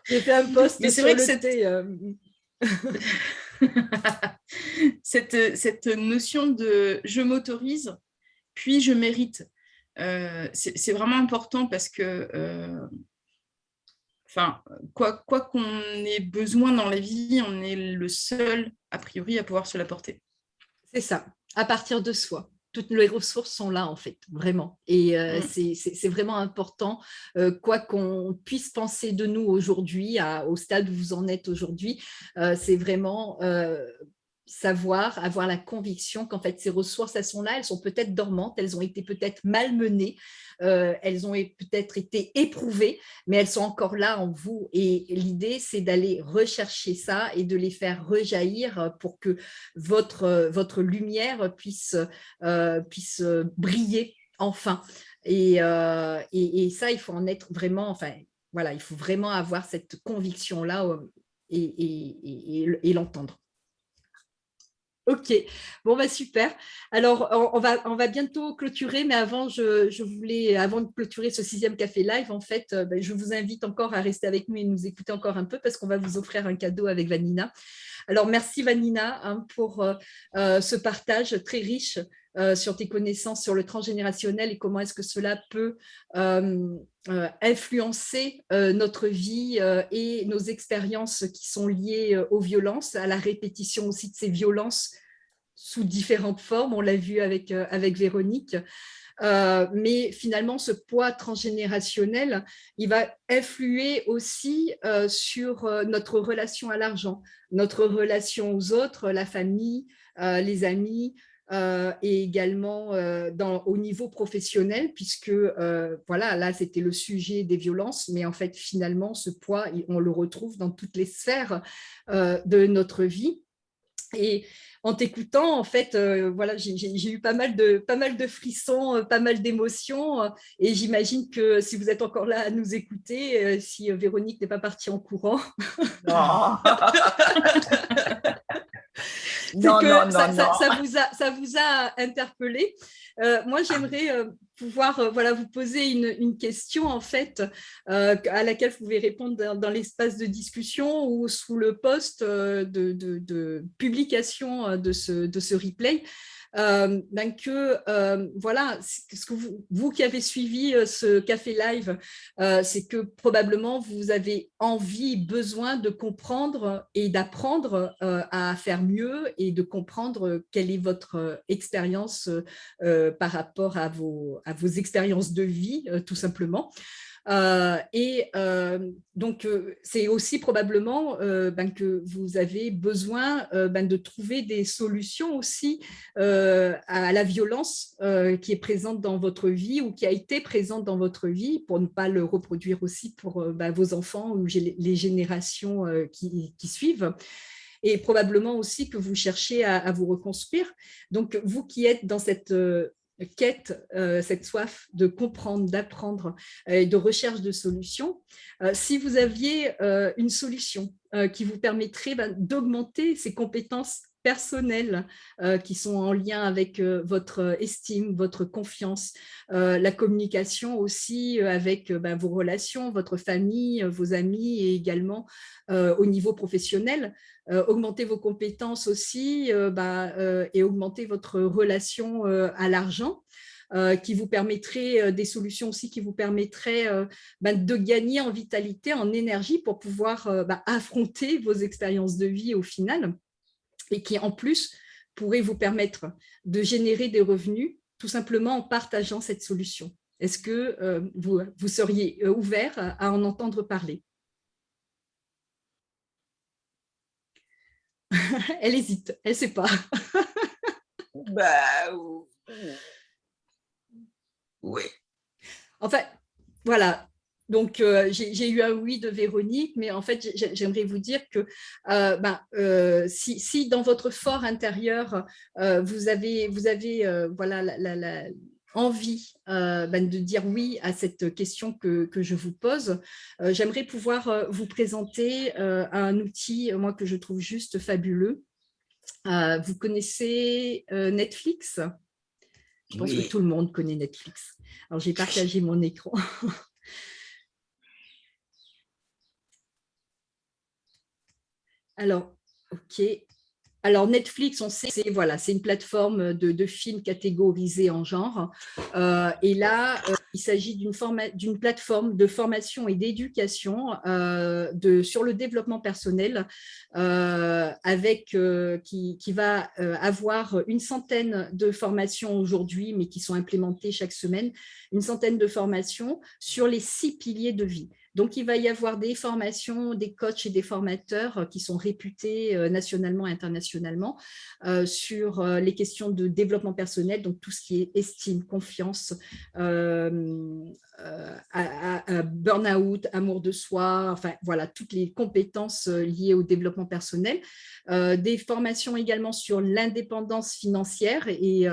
J'ai fait un post sur le thé. Cette notion de je m'autorise, puis je mérite, c'est vraiment important parce que quoi qu'on ait besoin dans la vie, on est le seul a priori à pouvoir se l'apporter. C'est ça. à partir de soi. Toutes les ressources sont là, en fait, vraiment. Et c'est vraiment important, quoi qu'on puisse penser de nous aujourd'hui, au stade où vous en êtes aujourd'hui, c'est vraiment savoir, avoir la conviction qu'en fait, ces ressources, elles sont là, elles sont peut-être dormantes, elles ont été peut-être malmenées, elles ont peut-être été éprouvées, mais elles sont encore là en vous. Et l'idée, c'est d'aller rechercher ça et de les faire rejaillir pour que votre lumière puisse briller enfin. Et ça, il faut en être vraiment, enfin, voilà, il faut vraiment avoir cette conviction-là et l'entendre. Ok, bon bah super. Alors on va bientôt clôturer, mais avant avant de clôturer ce 6e café live, en fait, je vous invite encore à rester avec nous et nous écouter encore un peu parce qu'on va vous offrir un cadeau avec Vanina. Alors merci Vanina pour ce partage très riche sur tes connaissances sur le transgénérationnel et comment est-ce que cela peut influencer notre vie et nos expériences qui sont liées aux violences, à la répétition aussi de ces violences sous différentes formes. On l'a vu avec Véronique. Mais finalement, ce poids transgénérationnel, il va influer aussi sur notre relation à l'argent, notre relation aux autres, la famille, les amis, et également au niveau professionnel, puisque voilà, là, c'était le sujet des violences, mais en fait, finalement, ce poids, on le retrouve dans toutes les sphères de notre vie. Et en t'écoutant, en fait, voilà, j'ai eu pas mal de frissons, pas mal d'émotions. Et j'imagine que si vous êtes encore là à nous écouter, si Véronique n'est pas partie en courant, Non. c'est que ça vous a interpellé. Moi, j'aimerais pouvoir voilà, vous poser une question, en fait, à laquelle vous pouvez répondre dans l'espace de discussion ou sous le post de publication de ce replay. Voilà, ce que vous qui avez suivi ce café live, c'est que probablement vous avez envie, besoin de comprendre et d'apprendre à faire mieux et de comprendre quelle est votre expérience par rapport à vos expériences de vie, tout simplement. Donc, c'est aussi probablement que vous avez besoin de trouver des solutions aussi à la violence qui est présente dans votre vie ou qui a été présente dans votre vie pour ne pas le reproduire aussi pour vos enfants ou les générations qui suivent. Et probablement aussi que vous cherchez à vous reconstruire. Donc, vous qui êtes dans cette quête, cette soif de comprendre, d'apprendre et de recherche de solutions, si vous aviez une solution qui vous permettrait d'augmenter ces compétences personnelles qui sont en lien avec votre estime, votre confiance, la communication aussi avec vos relations, votre famille, vos amis et également au niveau professionnel, augmenter vos compétences aussi et augmenter votre relation à l'argent. Qui vous permettrait des solutions aussi qui vous permettraient de gagner en vitalité, en énergie pour pouvoir affronter vos expériences de vie au final et qui en plus pourraient vous permettre de générer des revenus tout simplement en partageant cette solution. Est-ce que vous seriez ouvert à en entendre parler? Elle hésite, elle ne sait pas. Oui. Enfin, voilà. Donc, j'ai eu un oui de Véronique, mais en fait, j'aimerais vous dire que si dans votre fort intérieur, vous avez voilà, envie de dire oui à cette question que je vous pose, j'aimerais pouvoir vous présenter un outil, moi, que je trouve juste fabuleux. Vous connaissez Netflix ? Je pense que tout le monde connaît Netflix. Alors, j'ai partagé mon écran. Alors, OK. Alors Netflix, on sait, voilà, c'est une plateforme de films catégorisés en genre. Et là, il s'agit d'une plateforme de formation et d'éducation sur le développement personnel, qui va avoir une centaine de formations aujourd'hui, mais qui sont implémentées chaque semaine, une centaine de formations sur les 6 piliers de vie. Donc, il va y avoir des formations, des coachs et des formateurs qui sont réputés nationalement et internationalement sur les questions de développement personnel, donc tout ce qui est estime, confiance, burn-out, amour de soi, enfin voilà, toutes les compétences liées au développement personnel. Des formations également sur l'indépendance financière et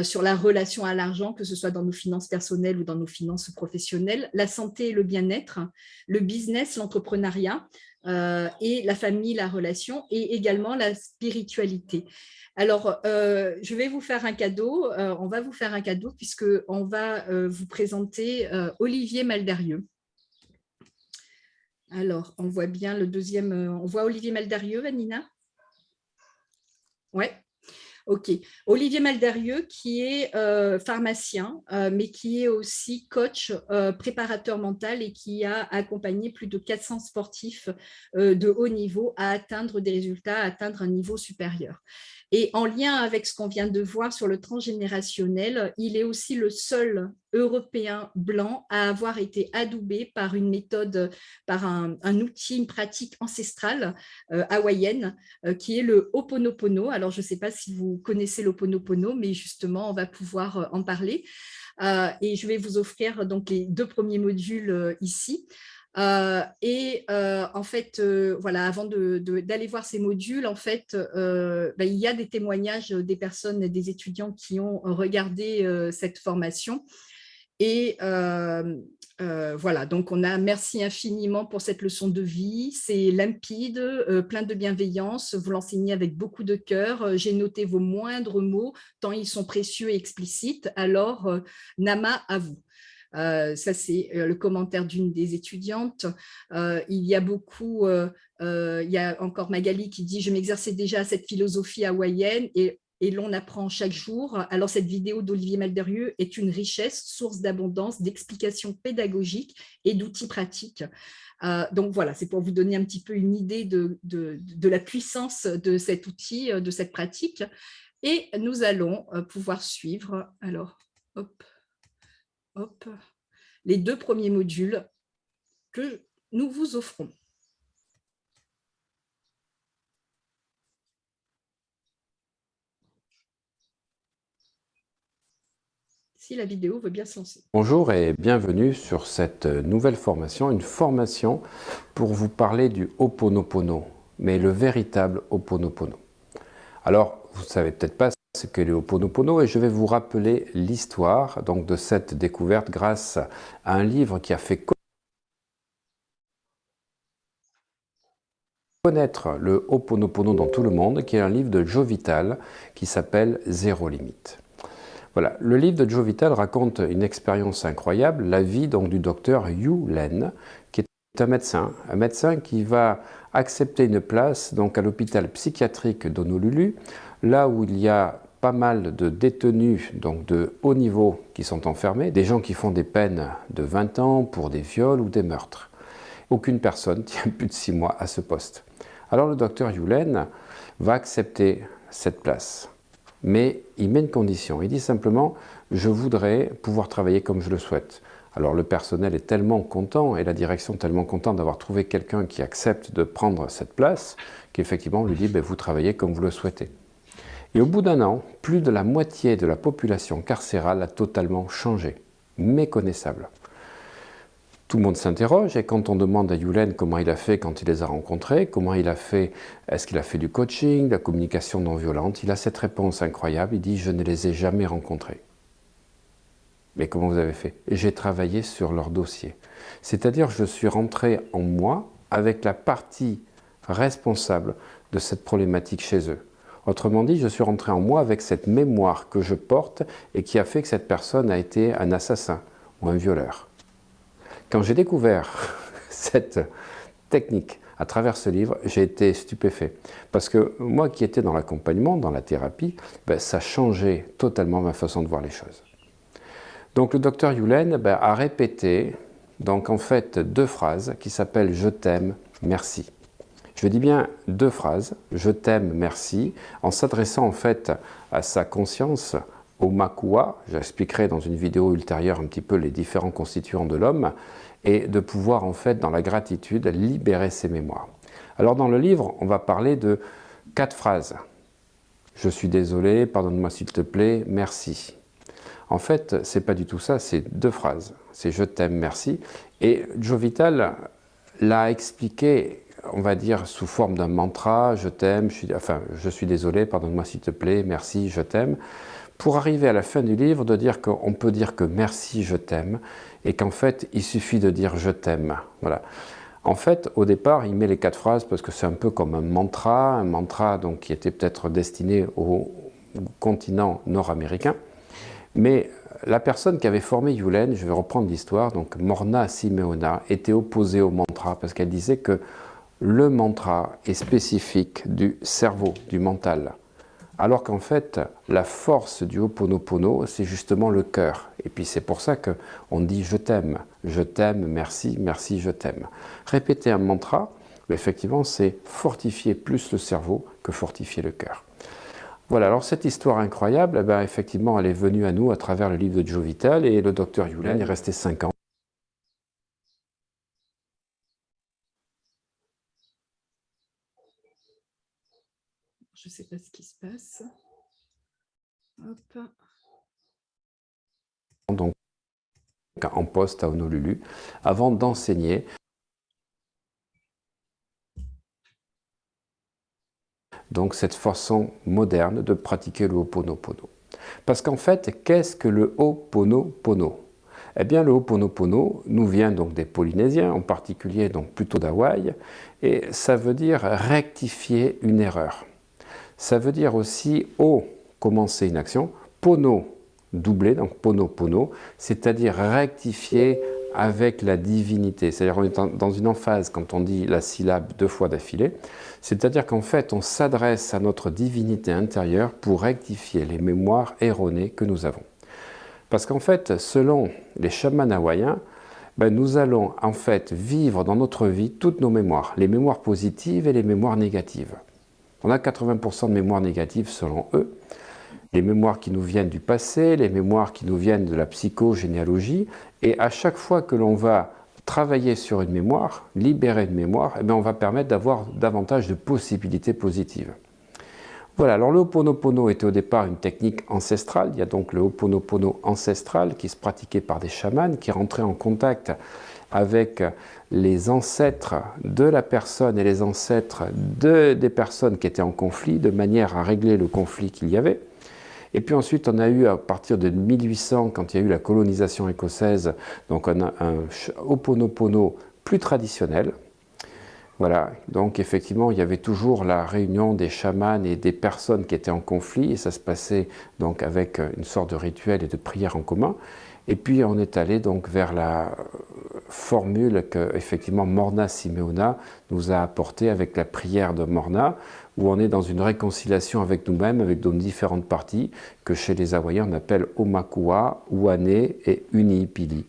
sur la relation à l'argent, que ce soit dans nos finances personnelles ou dans nos finances professionnelles, la santé et le bien-être, le business, l'entrepreneuriat, et la famille, la relation, et également la spiritualité. Alors, je vais vous faire un cadeau, on va vous faire un cadeau puisqu'on va vous présenter Olivier Maldarieux. Alors, on voit bien le deuxième, on voit Olivier Maldarieux, Vanina? Ouais. Ok. Olivier Maldarieux, qui est pharmacien, mais qui est aussi coach, préparateur mental et qui a accompagné plus de 400 sportifs de haut niveau à atteindre des résultats, à atteindre un niveau supérieur. Et en lien avec ce qu'on vient de voir sur le transgénérationnel, il est aussi le seul Européen blanc à avoir été adoubé par une méthode, par un outil, une pratique ancestrale hawaïenne, qui est le Ho'oponopono. Alors, je ne sais pas si vous connaissez l'Ho'oponopono, mais justement, on va pouvoir en parler. Et je vais vous offrir donc les 2 premiers modules ici. En fait, voilà, avant d'aller voir ces modules, en fait, il y a des témoignages des personnes, des étudiants qui ont regardé cette formation. Et voilà, donc merci infiniment pour cette leçon de vie. C'est limpide, plein de bienveillance. Vous l'enseignez avec beaucoup de cœur. J'ai noté vos moindres mots, tant ils sont précieux et explicites. Alors, Nama, à vous. Ça, c'est le commentaire d'une des étudiantes. Il y a beaucoup, il y a encore Magali qui dit « Je m'exerçais déjà à cette philosophie hawaïenne et l'on apprend chaque jour. Alors, cette vidéo d'Olivier Maldarieux est une richesse, source d'abondance, d'explications pédagogiques et d'outils pratiques. » Donc voilà, c'est pour vous donner un petit peu une idée de la puissance de cet outil, de cette pratique. Et nous allons pouvoir suivre, alors, hop, les 2 premiers modules que nous vous offrons. Si la vidéo veut bien se lancer. Bonjour et bienvenue sur cette nouvelle formation, une formation pour vous parler du Ho'oponopono, mais le véritable Ho'oponopono. Alors, vous ne savez peut-être pas ce qu'est le Ho'oponopono et je vais vous rappeler l'histoire donc de cette découverte grâce à un livre qui a fait connaître le Ho'oponopono dans tout le monde, qui est un livre de Joe Vitale qui s'appelle Zéro limite. Voilà, le livre de Joe Vitale raconte une expérience incroyable, la vie donc du docteur Yu Len, qui est un médecin qui va accepter une place donc à l'hôpital psychiatrique d'Honolulu, là où il y a pas mal de détenus donc de haut niveau qui sont enfermés, des gens qui font des peines de 20 ans pour des viols ou des meurtres. Aucune personne tient plus de 6 mois à ce poste. Alors le docteur Yu Len va accepter cette place. Mais il met une condition, il dit simplement « je voudrais pouvoir travailler comme je le souhaite ». Alors le personnel est tellement content et la direction tellement contente d'avoir trouvé quelqu'un qui accepte de prendre cette place qu'effectivement on lui dit « vous travaillez comme vous le souhaitez ». Et au bout d'un an, plus de la moitié de la population carcérale a totalement changé, méconnaissable. Tout le monde s'interroge et quand on demande à Yu Len comment il a fait quand il les a rencontrés, comment il a fait, est-ce qu'il a fait du coaching, de la communication non violente, il a cette réponse incroyable, il dit « je ne les ai jamais rencontrés ». Mais comment vous avez fait? J'ai travaillé sur leur dossier. C'est-à-dire je suis rentré en moi avec la partie responsable de cette problématique chez eux. Autrement dit, je suis rentré en moi avec cette mémoire que je porte et qui a fait que cette personne a été un assassin ou un violeur. Quand j'ai découvert cette technique à travers ce livre, j'ai été stupéfait. Parce que moi qui étais dans l'accompagnement, dans la thérapie, ben, ça changeait totalement ma façon de voir les choses. Donc le docteur Yulen a répété, donc en fait, 2 phrases qui s'appellent « Je t'aime, merci ». Je dis bien 2 phrases, « Je t'aime, merci », en s'adressant en fait à sa conscience, au Makua, j'expliquerai dans une vidéo ultérieure un petit peu les différents constituants de l'homme, et de pouvoir en fait dans la gratitude libérer ses mémoires. Alors dans le livre, on va parler de 4 phrases. Je suis désolé, pardonne-moi s'il te plaît, merci. En fait, c'est pas du tout ça, c'est 2 phrases. C'est je t'aime, merci. Et Joe Vital l'a expliqué, on va dire, sous forme d'un mantra, je t'aime, je suis désolé, pardonne-moi s'il te plaît, merci, je t'aime, pour arriver à la fin du livre de dire qu'on peut dire que merci, je t'aime, et qu'en fait, il suffit de dire je t'aime. Voilà. En fait, au départ, il met les 4 phrases parce que c'est un peu comme un mantra donc, qui était peut-être destiné au continent nord-américain. Mais la personne qui avait formé Yulen, je vais reprendre l'histoire, donc Morna Simeona, était opposée au mantra parce qu'elle disait que le mantra est spécifique du cerveau, du mental. Alors qu'en fait, la force du Ho'oponopono, c'est justement le cœur. Et puis c'est pour ça qu'on dit je t'aime, merci, merci, je t'aime. Répéter un mantra, effectivement, c'est fortifier plus le cerveau que fortifier le cœur. Voilà, alors cette histoire incroyable, effectivement, elle est venue à nous à travers le livre de Joe Vital et le docteur Yulen est resté 5 ans. Je ne sais pas ce qui se passe. Hop. Donc, en poste à Honolulu, avant d'enseigner donc cette façon moderne de pratiquer le Ho'oponopono. Parce qu'en fait, qu'est-ce que le Ho'oponopono? Eh bien, le Ho'oponopono nous vient donc des Polynésiens, en particulier donc plutôt d'Hawaï, et ça veut dire rectifier une erreur. Ça veut dire aussi O, commencer une action, pono, doubler, donc pono, c'est-à-dire rectifier avec la divinité. C'est-à-dire qu'on est dans une emphase quand on dit la syllabe 2 fois d'affilée, c'est-à-dire qu'en fait on s'adresse à notre divinité intérieure pour rectifier les mémoires erronées que nous avons. Parce qu'en fait, selon les chamans hawaïens, nous allons en fait vivre dans notre vie toutes nos mémoires, les mémoires positives et les mémoires négatives. On a 80% de mémoires négatives selon eux, les mémoires qui nous viennent du passé, les mémoires qui nous viennent de la psychogénéalogie, et à chaque fois que l'on va travailler sur une mémoire, libérer une mémoire, on va permettre d'avoir davantage de possibilités positives. Voilà, alors le Ho'oponopono était au départ une technique ancestrale, il y a donc le Ho'oponopono ancestral qui se pratiquait par des chamans, qui rentraient en contact avec les ancêtres de la personne et les ancêtres des personnes qui étaient en conflit, de manière à régler le conflit qu'il y avait. Et puis ensuite, on a eu, à partir de 1800, quand il y a eu la colonisation écossaise, donc un Ho'oponopono plus traditionnel. Voilà, donc effectivement, il y avait toujours la réunion des chamans et des personnes qui étaient en conflit, et ça se passait donc avec une sorte de rituel et de prière en commun. Et puis on est allé donc vers la formule que effectivement Morna Simeona nous a apportée avec la prière de Morna, où on est dans une réconciliation avec nous-mêmes, avec nos différentes parties, que chez les Hawaïens on appelle Omakua, Uane et Uniipili.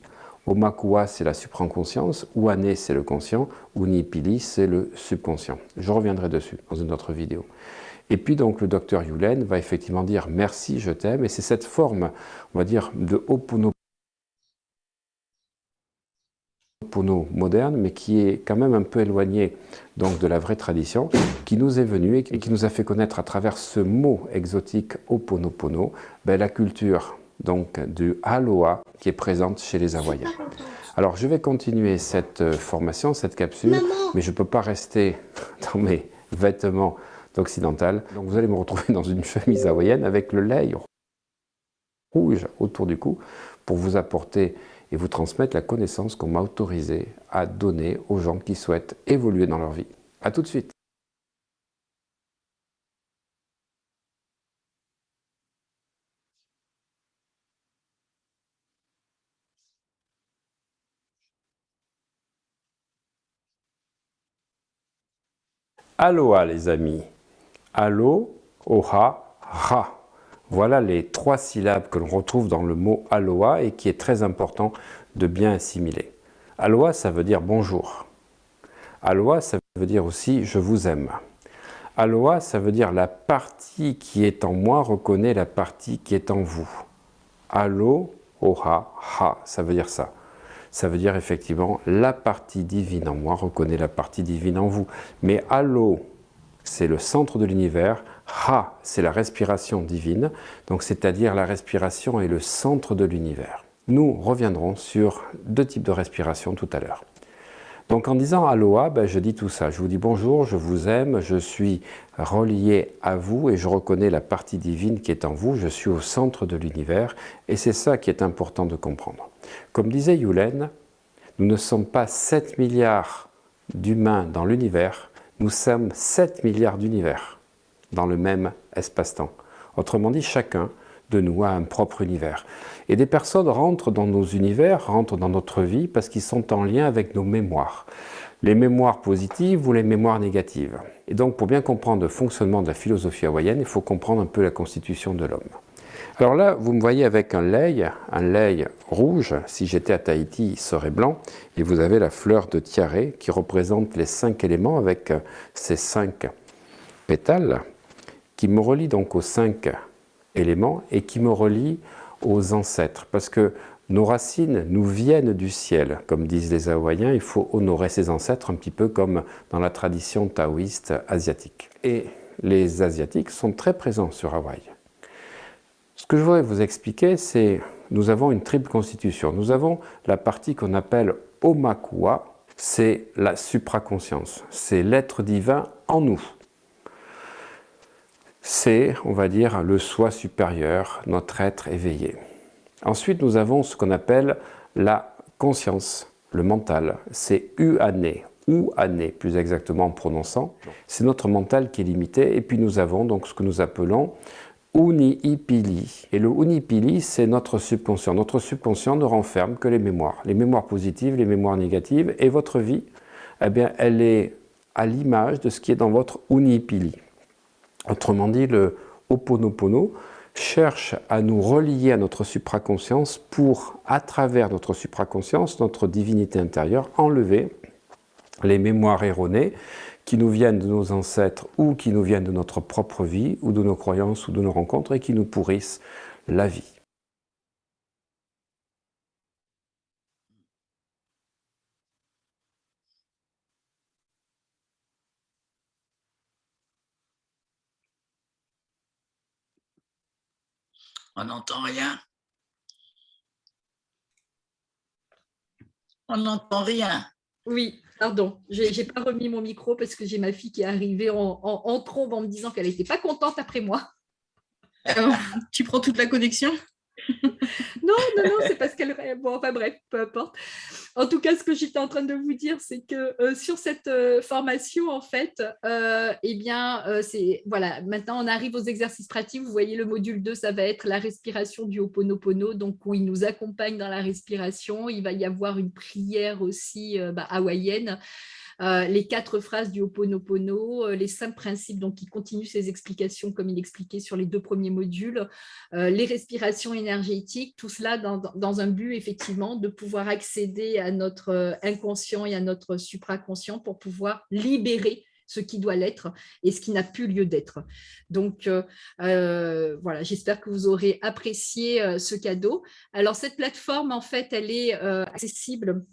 Omakua, c'est la supraconscience, Uane, c'est le conscient, Uniipili, c'est le subconscient. Je reviendrai dessus dans une autre vidéo. Et puis donc le docteur Yulen va effectivement dire merci, je t'aime, et c'est cette forme, on va dire, de Ho'oponopono moderne, mais qui est quand même un peu éloigné donc de la vraie tradition, qui nous est venue et qui nous a fait connaître à travers ce mot exotique Ho'oponopono, la culture donc du Aloha qui est présente chez les Hawaïens. Alors je vais continuer cette formation, cette capsule, mais je ne peux pas rester dans mes vêtements d'occidental. Donc vous allez me retrouver dans une chemise hawaïenne avec le lei rouge autour du cou pour vous apporter et vous transmettre la connaissance qu'on m'a autorisé à donner aux gens qui souhaitent évoluer dans leur vie. À tout de suite. Aloha les amis. Alo, oha, ra. Voilà les 3 syllabes que l'on retrouve dans le mot aloha et qui est très important de bien assimiler. Aloha, ça veut dire bonjour. Aloha, ça veut dire aussi je vous aime. Aloha, ça veut dire la partie qui est en moi reconnaît la partie qui est en vous. Alo, oha, ha, ça veut dire ça. Ça veut dire effectivement la partie divine en moi reconnaît la partie divine en vous. Mais alo, c'est le centre de l'univers. Ha, c'est la respiration divine. Donc c'est-à-dire la respiration est le centre de l'univers. Nous reviendrons sur 2 types de respiration tout à l'heure. Donc en disant aloha, je dis tout ça. Je vous dis bonjour, je vous aime, je suis relié à vous et je reconnais la partie divine qui est en vous. Je suis au centre de l'univers et c'est ça qui est important de comprendre. Comme disait Yulen, nous ne sommes pas 7 milliards d'humains dans l'univers, nous sommes 7 milliards d'univers dans le même espace-temps. Autrement dit, chacun de nous a un propre univers. Et des personnes rentrent dans nos univers, rentrent dans notre vie parce qu'ils sont en lien avec nos mémoires. Les mémoires positives ou les mémoires négatives. Et donc, pour bien comprendre le fonctionnement de la philosophie hawaïenne, il faut comprendre un peu la constitution de l'homme. Alors là, vous me voyez avec un lei rouge. Si j'étais à Tahiti, il serait blanc. Et vous avez la fleur de tiare qui représente les 5 éléments avec ces 5 pétales qui me relient donc aux 5 éléments et qui me relient aux ancêtres. Parce que nos racines nous viennent du ciel. Comme disent les Hawaïens, il faut honorer ses ancêtres un petit peu comme dans la tradition taoïste asiatique. Et les Asiatiques sont très présents sur Hawaï. Ce que je voudrais vous expliquer, c'est nous avons une triple constitution. Nous avons la partie qu'on appelle Omakua, c'est la supraconscience, c'est l'être divin en nous. C'est, on va dire, le soi supérieur, notre être éveillé. Ensuite, nous avons ce qu'on appelle la conscience, le mental, c'est Uane, ou Ane, plus exactement en prononçant. C'est notre mental qui est limité. Et puis nous avons donc ce que nous appelons Uniipili. Et le Uniipili, c'est notre subconscient. Notre subconscient ne renferme que les mémoires positives, les mémoires négatives. Et votre vie, eh bien, elle est à l'image de ce qui est dans votre Uniipili. Autrement dit, le Ho'oponopono cherche à nous relier à notre supraconscience pour, à travers notre supraconscience, notre divinité intérieure, enlever les mémoires erronées qui nous viennent de nos ancêtres ou qui nous viennent de notre propre vie ou de nos croyances ou de nos rencontres et qui nous pourrissent la vie. On n'entend rien. On n'entend rien. Oui, pardon, j'ai pas remis mon micro parce que j'ai ma fille qui est arrivée en trombe en me disant qu'elle n'était pas contente après moi. Tu prends toute la connexion? Non, c'est parce qu'elle... Bon, enfin bref, peu importe. En tout cas, ce que j'étais en train de vous dire, c'est que sur cette formation, en fait, voilà, maintenant on arrive aux exercices pratiques. Vous voyez, le module 2, ça va être la respiration du Ho'oponopono, donc où il nous accompagne dans la respiration. Il va y avoir une prière aussi hawaïenne. Les 4 phrases du Ho'oponopono, les 5 principes donc, qui continuent ces explications comme il expliquait sur les 2 premiers modules, les respirations énergétiques, tout cela dans un but effectivement de pouvoir accéder à notre inconscient et à notre supraconscient pour pouvoir libérer ce qui doit l'être et ce qui n'a plus lieu d'être. Donc, voilà, j'espère que vous aurez apprécié ce cadeau. Alors, cette plateforme, en fait, elle est accessible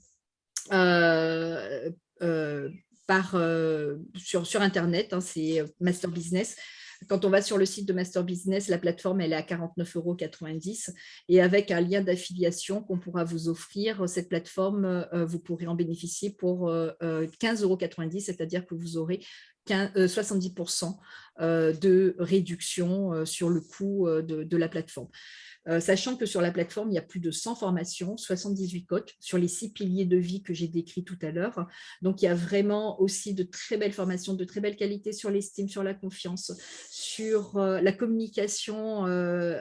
sur Internet, hein, c'est Master Business. Quand on va sur le site de Master Business, la plateforme elle est à 49,90 € et avec un lien d'affiliation qu'on pourra vous offrir, cette plateforme, vous pourrez en bénéficier pour 15,90 €, c'est-à-dire que vous aurez 70% de réduction sur le coût de la plateforme. sachant que sur la plateforme, il y a plus de 100 formations, 78 coachs sur les 6 piliers de vie que j'ai décrits tout à l'heure. Donc, il y a vraiment aussi de très belles formations, de très belle qualité sur l'estime, sur la confiance, sur la communication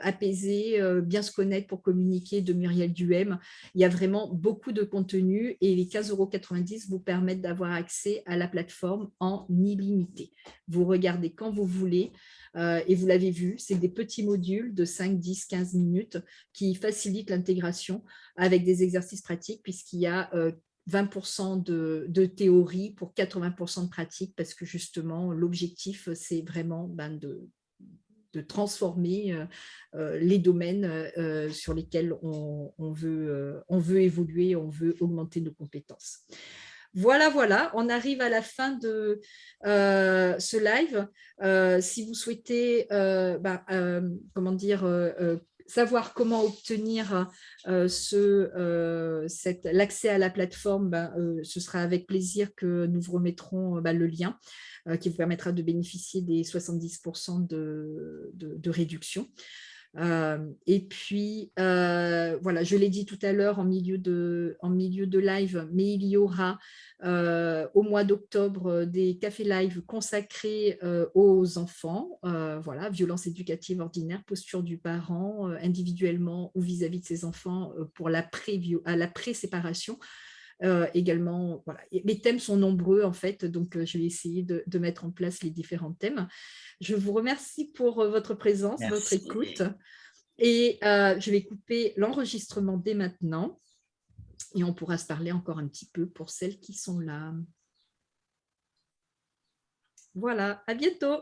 apaisée, bien se connaître pour communiquer de Muriel Duhem. Il y a vraiment beaucoup de contenu et les 15,90 € vous permettent d'avoir accès à la plateforme en illimité. Vous regardez quand vous voulez et vous l'avez vu, c'est des petits modules de 5, 10, 15 minutes qui facilitent l'intégration avec des exercices pratiques puisqu'il y a 20% de théorie pour 80% de pratique parce que justement, l'objectif, c'est vraiment de transformer les domaines sur lesquels on veut évoluer, on veut augmenter nos compétences. Voilà, on arrive à la fin de ce live. Si vous souhaitez savoir comment obtenir l'accès à la plateforme, ce sera avec plaisir que nous vous remettrons le lien qui vous permettra de bénéficier des 70% de réduction. Et puis, voilà, je l'ai dit tout à l'heure en milieu de live, mais il y aura au mois d'octobre des cafés live consacrés aux enfants, voilà, violence éducative ordinaire, posture du parent, individuellement ou vis-à-vis de ses enfants pour la pré-séparation. Également, voilà. Les thèmes sont nombreux en fait, donc je vais essayer de mettre en place les différents thèmes. Je vous remercie pour votre présence, votre écoute. Et je vais couper l'enregistrement dès maintenant et on pourra se parler encore un petit peu pour celles qui sont là. Voilà, à bientôt.